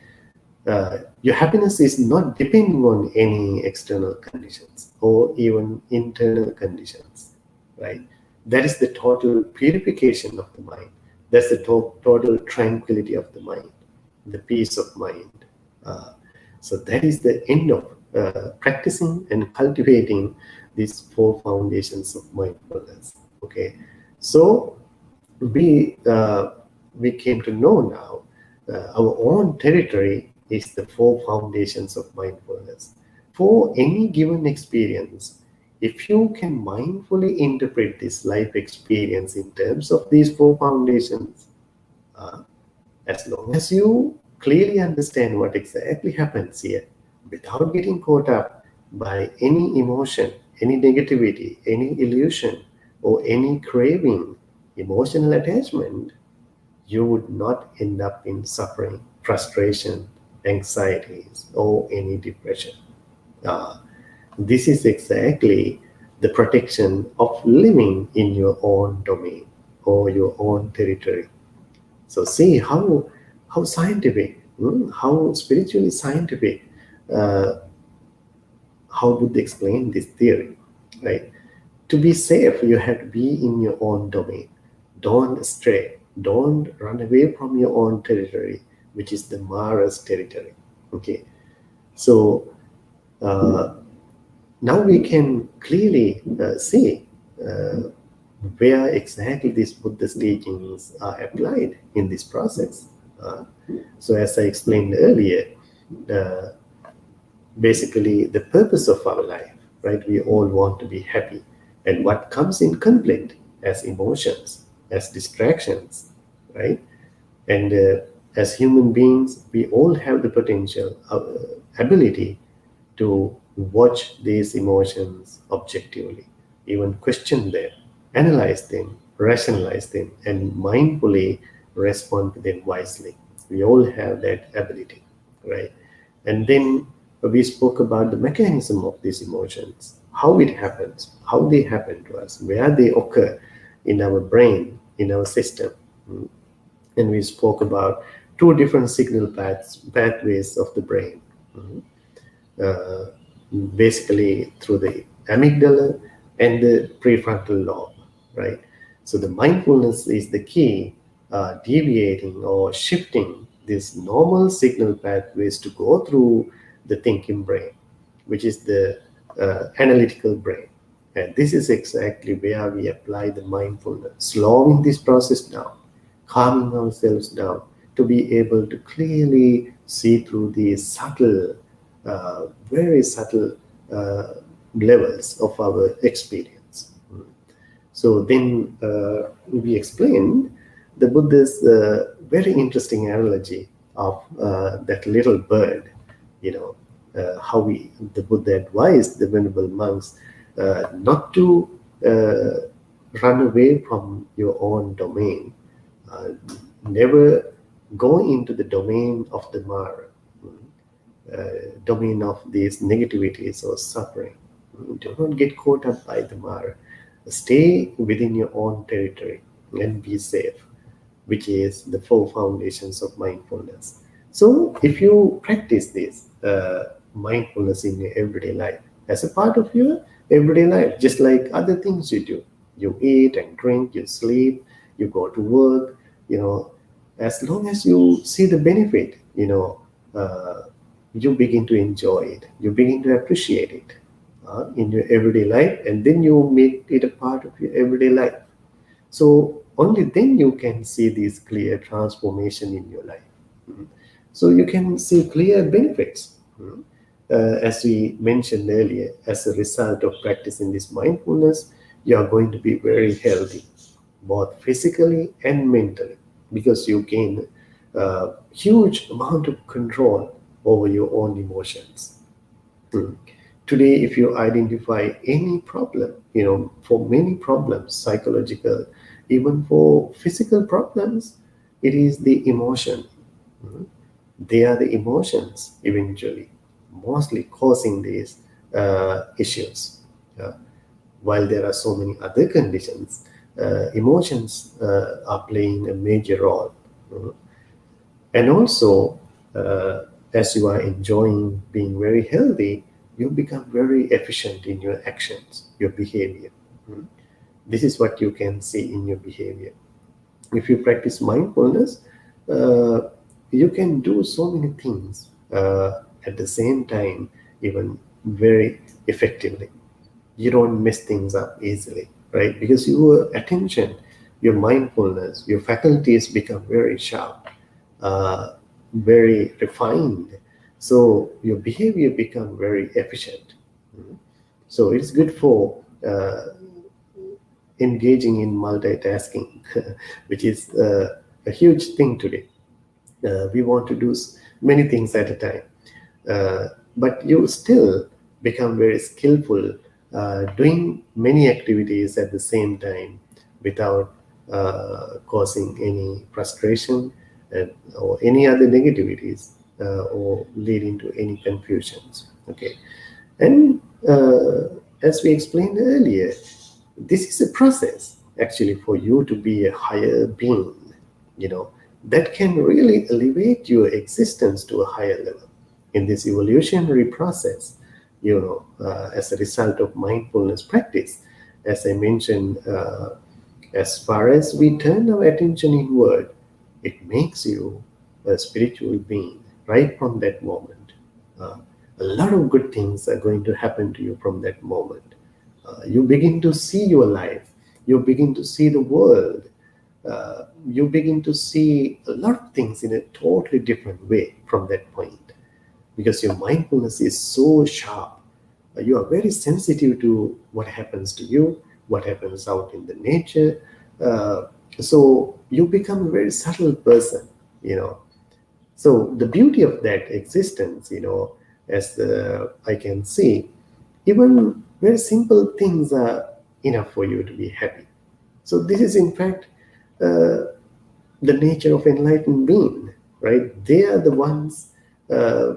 your happiness is not depending on any external conditions or even internal conditions, right? That is the total purification of the mind. That's the total tranquility of the mind, the peace of mind. Uh, so that is the end of practicing and cultivating these four foundations of mindfulness. Okay, so we came to know now our own territory is the four foundations of mindfulness. For any given experience, if you can mindfully interpret this life experience in terms of these four foundations, as long as you clearly understand what exactly happens here, without getting caught up by any emotion, any negativity, any illusion, or any craving, emotional attachment, you would not end up in suffering, frustration, anxieties, or any depression. Uh, this is exactly the protection of living in your own domain or your own territory. So see how scientific, how spiritually scientific, uh, how would they explain this theory, right? To be safe, you have to be in your own domain. Don't stray. Don't run away from your own territory, which is the Mara's territory. Okay, so uh, now we can clearly see uh, where exactly these Buddha's teachings are applied in this process. So as I explained earlier, uh, basically the purpose of our life, right? We all want to be happy. And what comes in conflict as emotions, as distractions, right? And as human beings, we all have the potential, ability to watch these emotions objectively, even question them, analyze them, rationalize them, and mindfully respond to them wisely. We all have that ability, right? And then we spoke about the mechanism of these emotions, how it happens, how they happen to us, where they occur in our brain, in our system. And we spoke about two different signal pathways of the brain. Uh, Basically through the amygdala and the prefrontal lobe, right? So the mindfulness is the key, deviating or shifting these normal signal pathways to go through the thinking brain, which is the analytical brain. And this is exactly where we apply the mindfulness, slowing this process down, calming ourselves down to be able to clearly see through these subtle, very subtle levels of our experience. So then we explained the Buddha's very interesting analogy of that little bird, how the Buddha advised the venerable monks not to run away from your own domain. Uh, Never go into the domain of the Mara, domain of these negativities or suffering. Do not get caught up by the Mara. Stay within your own territory and be safe, which is the four foundations of mindfulness. So, if you practice this mindfulness in your everyday life as a part of your everyday life, just like other things you do, you eat and drink, you sleep, you go to work, as long as you see the benefit, you begin to enjoy it, you begin to appreciate it in your everyday life, and then you make it a part of your everyday life. So only then you can see this clear transformation in your life. So you can see clear benefits. As we mentioned earlier, as a result of practicing this mindfulness, you are going to be very healthy, both physically and mentally, because you gain a huge amount of control over your own emotions. Today, if you identify any problem, for many problems, psychological, even for physical problems, it is the emotion. They are the emotions eventually mostly causing these issues. Uh, while there are so many other conditions, emotions are playing a major role. Mhm. And also, as you are enjoying being very healthy, you become very efficient in your actions, your behavior. Mhm. This is what you can see in your behavior. If you practice mindfulness, uh, you can do so many things at the same time, even very effectively. You don't mess things up easily, right? Because your attention, your mindfulness, your faculties become very sharp, uh, very refined. So your behavior become very efficient. So it's good for engaging in multitasking, which is a huge thing today. We want to do many things at a time, but you still become very skillful doing many activities at the same time without causing any frustration or any other negativities or leading to any confusions. Okay, and as we explained earlier, this is a process actually for you to be a higher being, you know, that can really elevate your existence to a higher level. In this evolutionary process, as a result of mindfulness practice, as I mentioned, as far as we turn our attention inward, it makes you a spiritual being right from that moment. Uh, a lot of good things are going to happen to you from that moment. You begin to see your life, you begin to see the world, you begin to see a lot of things in a totally different way from that point, because your mindfulness is so sharp. You are very sensitive to what happens to you, what happens out in the nature. Uh, so you become a very subtle person, you know. So the beauty of that existence, as I can see, even very simple things are enough for you to be happy. So this is in fact the nature of enlightened being, right? They are the ones uh,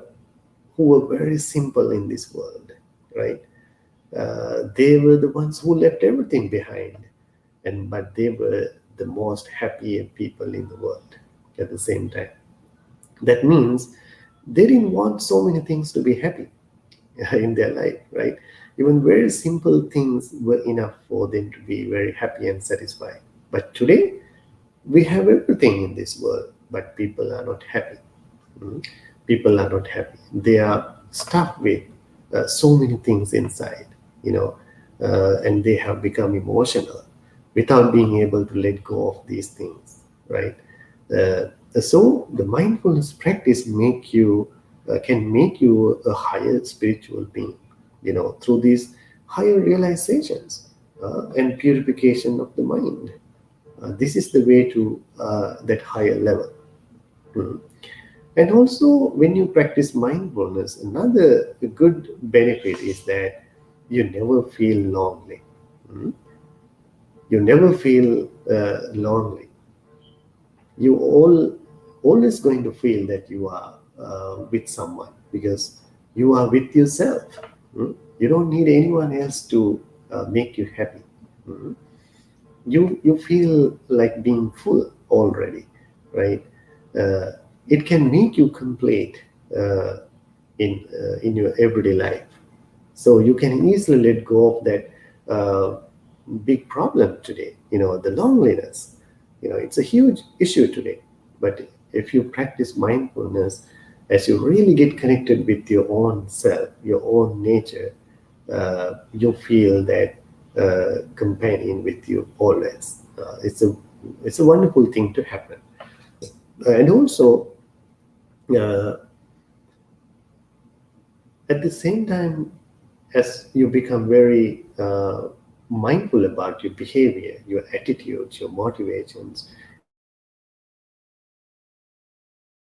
who were very simple in this world, right? They were the ones who left everything behind, and but they were the most happy people in the world at the same time. That means they didn't want so many things to be happy in their life, right? Even very simple things were enough for them to be very happy and satisfied. But today, we have everything in this world, but people are not happy. Mm. People are not happy. They are stuck with so many things inside, and they have become emotional without being able to let go of these things, right? So the mindfulness practice can make you a higher spiritual being, through these higher realizations and purification of the mind. This is the way to that higher level. Mm. And also, when you practice mindfulness, another good benefit is that you never feel lonely. Mm. You never feel lonely. You always going to feel that you are with someone, because you are with yourself. Mm. You don't need anyone else to make you happy. Mm. You feel like being full already, right? uh, it can make you complete in your everyday life, so you can easily let go of that big problem today, the loneliness. It's a huge issue today, but if you practice mindfulness, as you really get connected with your own self, your own nature, you feel that companion with you always. It's a It's a wonderful thing to happen. And also, at the same time, as you become very mindful about your behavior, your attitudes, your motivations,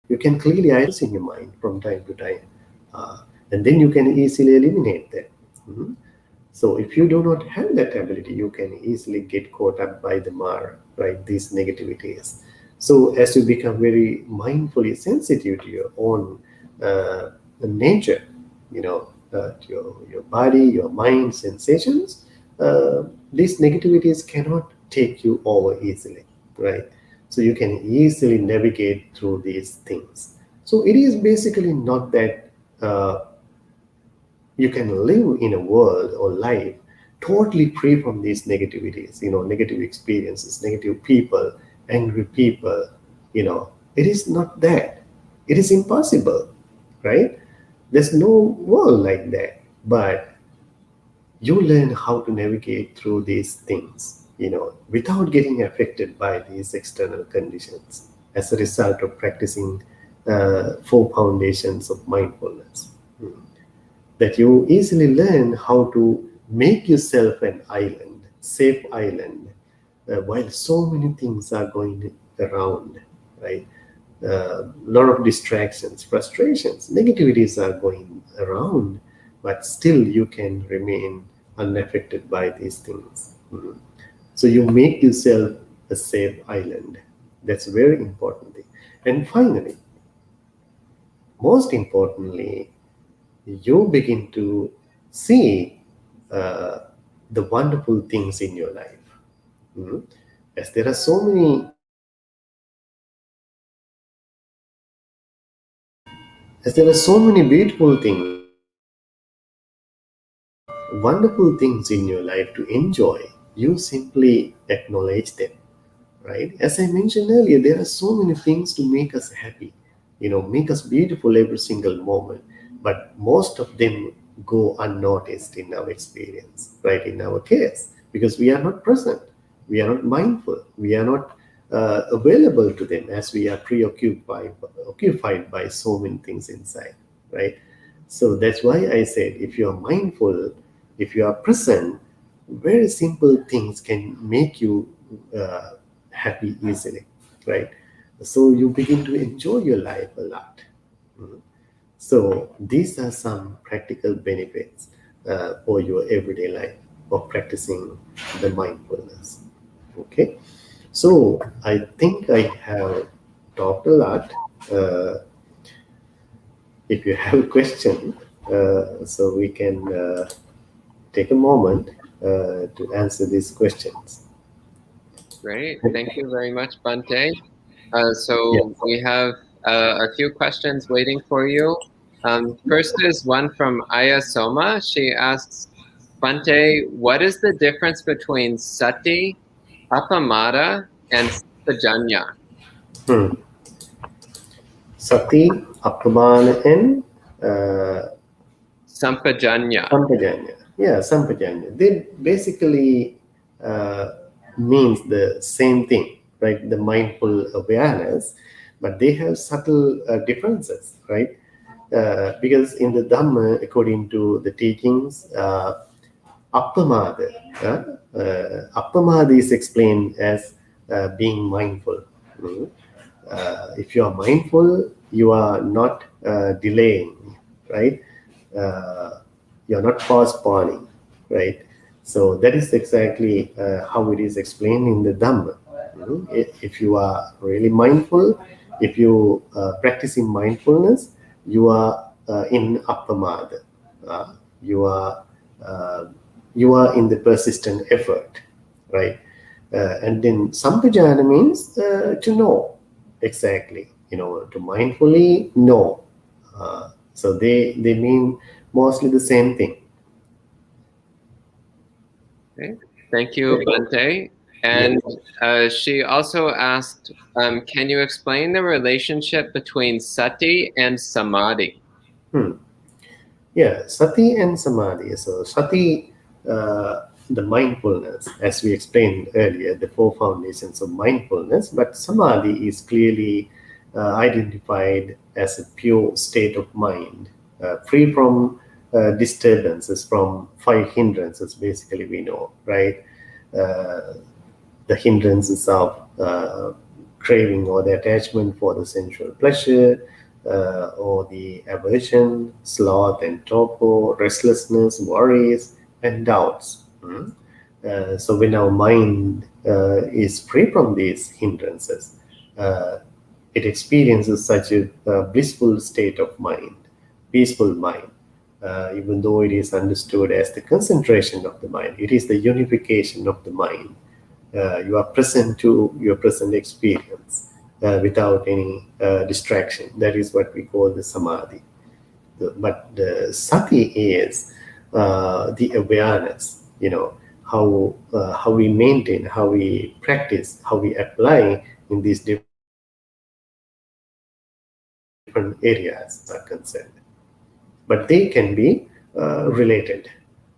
you can clearly identify in your mind from time to time, and then you can easily eliminate them. Mhm. So if you do not have that ability, you can easily get caught up by the mar, right? These negativities. So as you become very mindfully sensitive to your own nature, to your body, your mind, sensations, these negativities cannot take you over easily, right? So you can easily navigate through these things. So it is basically not that you can live in a world or life totally free from these negativities, negative experiences, negative people, angry people. It is not that. It is impossible, right? There's no world like that. But you learn how to navigate through these things, without getting affected by these external conditions as a result of practicing four foundations of mindfulness. That you easily learn how to make yourself an island, safe island, while so many things are going around, right? A lot of distractions, frustrations, negativities are going around, but still you can remain unaffected by these things. So you make yourself a safe island. That's a very important thing. And finally, most importantly, you begin to see uh, the wonderful things in your life. Mhm. As there are so many, as there are so many beautiful things, wonderful things in your life to enjoy, you simply acknowledge them, right? As I mentioned earlier, there are so many things to make us happy, make us beautiful every single moment, but most of them go unnoticed in our experience, right? In our case, because we are not present, we are not mindful, we are not available to them, as we are preoccupied occupied by so many things inside, right? So that's why I said, if you are mindful, if you are present, very simple things can make you happy easily, right? So you begin to enjoy your life a lot. Mhm. So these are some practical benefits for your everyday life of practicing the mindfulness. Okay, so I think I have talked a lot. Uh, if you have a question, so we can take a moment to answer these questions. Great. Thank you very much, Bhante. Yeah. So we have a few questions waiting for you. First is one from Aya Soma. She asks, Bhante, what is the difference between sati, appamada, and sajanya? Hmm. Sati, Appaman, and uh, Sampajanya. Sampajanya. Yeah, Sampajanya. They basically means the same thing, right? The mindful awareness, but they have subtle differences, right? Because in the Dhamma, according to the teachings, Appamada, Appamada is explained as being mindful. Mhm. If you are mindful, you are not delaying, right? Uh, you're not postponing, right? So that is exactly how it is explained in the Dhamma. If you are really mindful, if you practicing mindfulness, you are in appamada. Uh, you are uh, you are in the persistent effort, right? And then sampajana means to know exactly, to mindfully know. So they mean mostly the same thing. Okay. Thank you, Bhante. Yeah. And she also asked, can you explain the relationship between sati and samadhi? Hmm. Yeah, sati and samadhi. So sati the mindfulness, as we explained earlier, the four foundations of mindfulness, but samadhi is clearly identified as a pure state of mind, free from disturbances, from five hindrances, basically, we know, right? Uh, the hindrances of craving or the attachment for the sensual pleasure, or the aversion, sloth and torpor, restlessness, worries, and doubts. So when our mind is free from these hindrances, uh, it experiences such a blissful state of mind, peaceful mind. Even though it is understood as the concentration of the mind, it is the unification of the mind. You are present to your present experience without any distraction. That is what we call the samadhi. But the sati is the awareness, how we maintain, how we practice, how we apply in these different areas are concerned. But they can be related,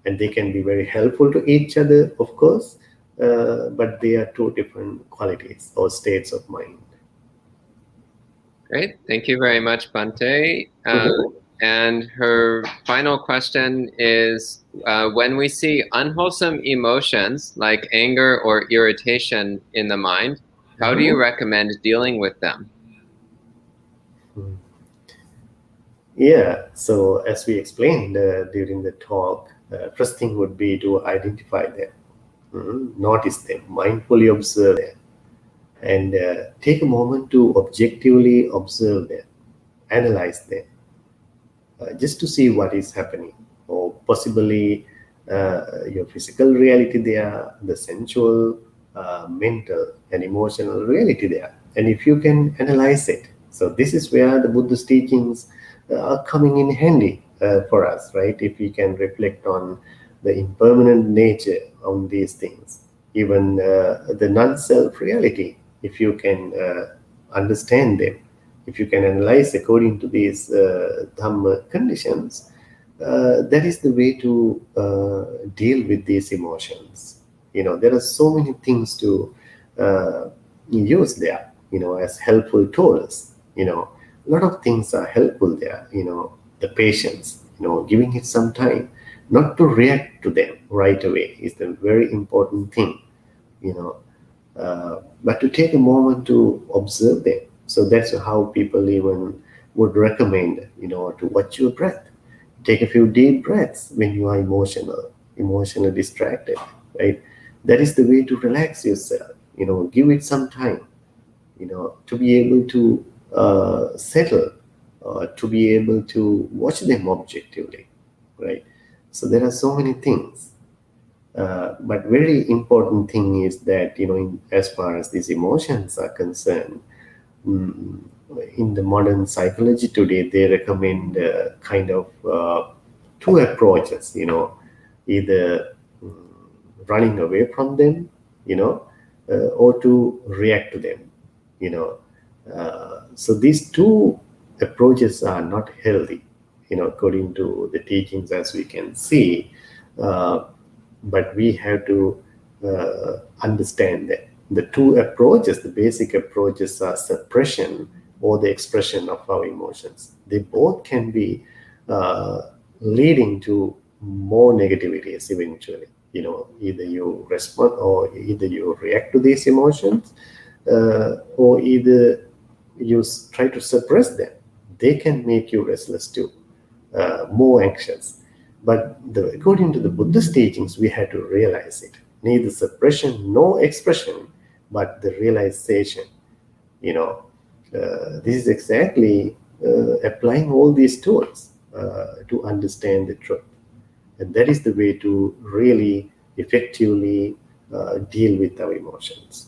and they can be very helpful to each other, of course, but they are two different qualities or states of mind. Great. Thank you very much, Bhante. And her final question is, when we see unwholesome emotions like anger or irritation in the mind, how do you recommend dealing with them? Yeah, so as we explained during the talk, first thing would be to identify them, notice them, mindfully observe them, and take a moment to objectively observe them, analyze them, just to see what is happening, or possibly your physical reality there, the sensual, mental, and emotional reality there. And if you can analyze it, so this is where the Buddhist teachings are coming in handy for us, right? If we can reflect on the impermanent nature on these things, even the non-self reality, if you can understand them, if you can analyze according to these Dhamma conditions, that is the way to deal with these emotions. There are so many things to use there, as helpful tools. A lot of things are helpful there. The patience, giving it some time, not to react to them right away is the very important thing. You know, but to take a moment to observe them. So that's how people even would recommend, to watch your breath. Take a few deep breaths when you are emotionally distracted, right? That is the way to relax yourself. Give it some time, to be able to settle, to be able to watch them objectively, right? So there are so many things. But very important thing is that, as far as these emotions are concerned, mm, in the modern psychology today, they recommend kind of two approaches, either running away from them, or to react to them, you know. So these two approaches are not healthy, according to the teachings, as we can see. Uh, but we have to understand that the two approaches, the basic approaches, are suppression or the expression of our emotions. They both can be leading to more negativities eventually. Either you respond or either you react to these emotions, or either you try to suppress them. They can make you restless too, more anxious. But according to the Buddhist teachings, we had to realize it. Neither suppression nor expression, but the realization. This is exactly applying all these tools to understand the truth. And that is the way to really effectively deal with our emotions.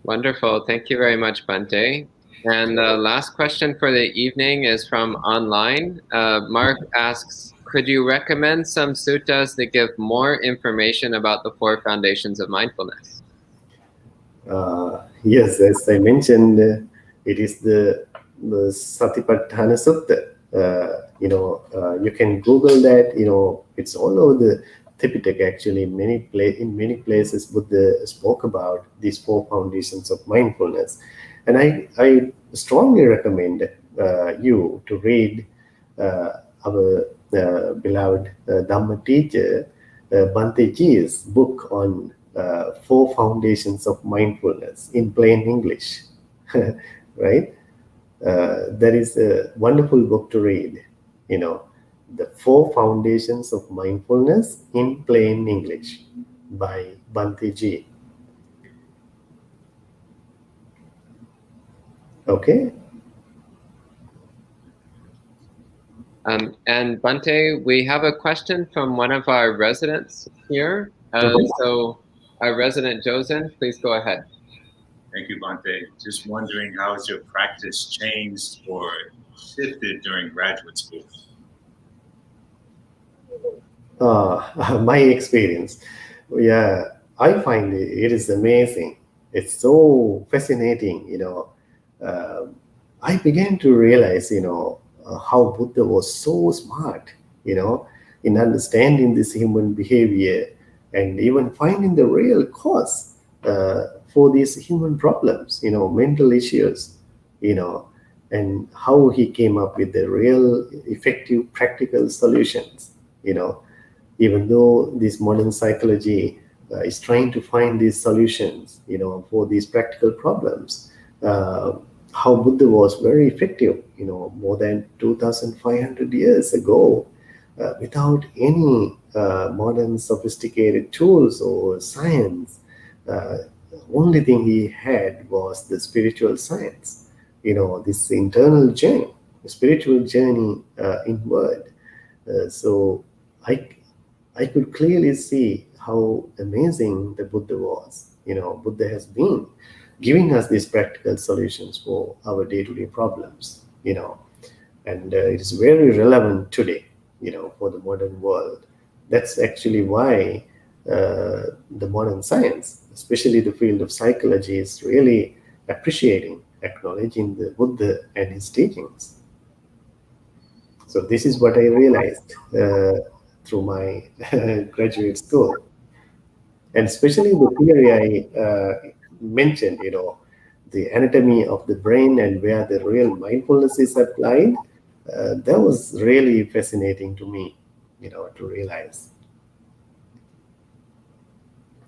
Wonderful. Thank you very much, Bhante. And the last question for the evening is from online. Mark asks, could you recommend some suttas that give more information about the four foundations of mindfulness? Yes, as I mentioned, it is the Satipatthana Sutta. You can Google that. It's all over the Tipitaka actually, in many places, Buddha spoke about these four foundations of mindfulness, and I strongly recommend you to read our beloved Dhamma teacher Bhante Ji's book on four foundations of mindfulness in plain English, right? That is a wonderful book to read. The Four Foundations of Mindfulness in Plain English by Bhante Ji. Okay. And Bhante, we have a question from one of our residents here. So our resident Josen, please go ahead. Thank you, Bhante. Just wondering, how has your practice changed or shifted during graduate school? My experience. Yeah, I find it is amazing. It's so fascinating. I began to realize, how Buddha was so smart, in understanding this human behavior and even finding the real cause for these human problems, mental issues, and how he came up with the real effective practical solutions, even though this modern psychology is trying to find these solutions, for these practical problems. How Buddha was very effective, more than 2,500 years ago, without any modern sophisticated tools or science. Only thing he had was the spiritual science, this internal journey, the spiritual journey inward. So I could clearly see how amazing the Buddha was. Buddha has been giving us these practical solutions for our day-to-day problems, and it is very relevant today, for the modern world. That's actually why the modern science, especially the field of psychology, is really acknowledging the Buddha and his teachings. So this is what I realized through my graduate school, and especially the theory I mentioned, the anatomy of the brain and where the real mindfulness is applied. That was really fascinating to me, to realize.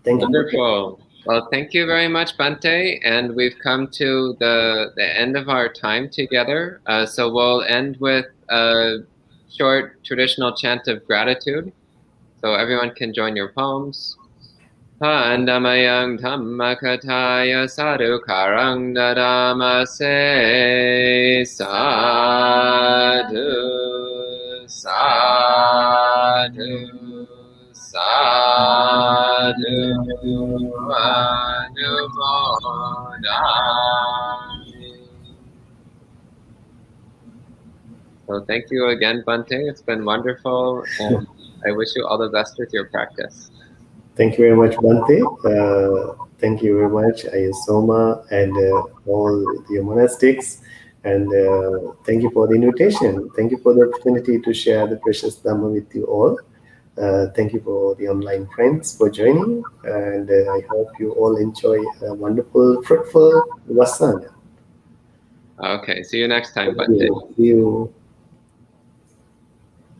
Thank you. Wonderful. Well, thank you very much, Bhante. And we've come to the end of our time together. So we'll end with a short traditional chant of gratitude. So everyone can join your palms. Pandamayang Dhammakataya Sadhukarang Dadamase Sadhu Sadhu Sadhu Anumodami. So thank you again, Bhante. It's been wonderful, and I wish you all the best with your practice. Thank you very much, Bhante. Thank you very much, Ayasoma, and all the monastics. And thank you for the invitation. Thank you for the opportunity to share the precious Dhamma with you all. Thank you for the online friends for joining. And I hope you all enjoy a wonderful, fruitful Vasana. Okay, see you next time, Bhante. See you.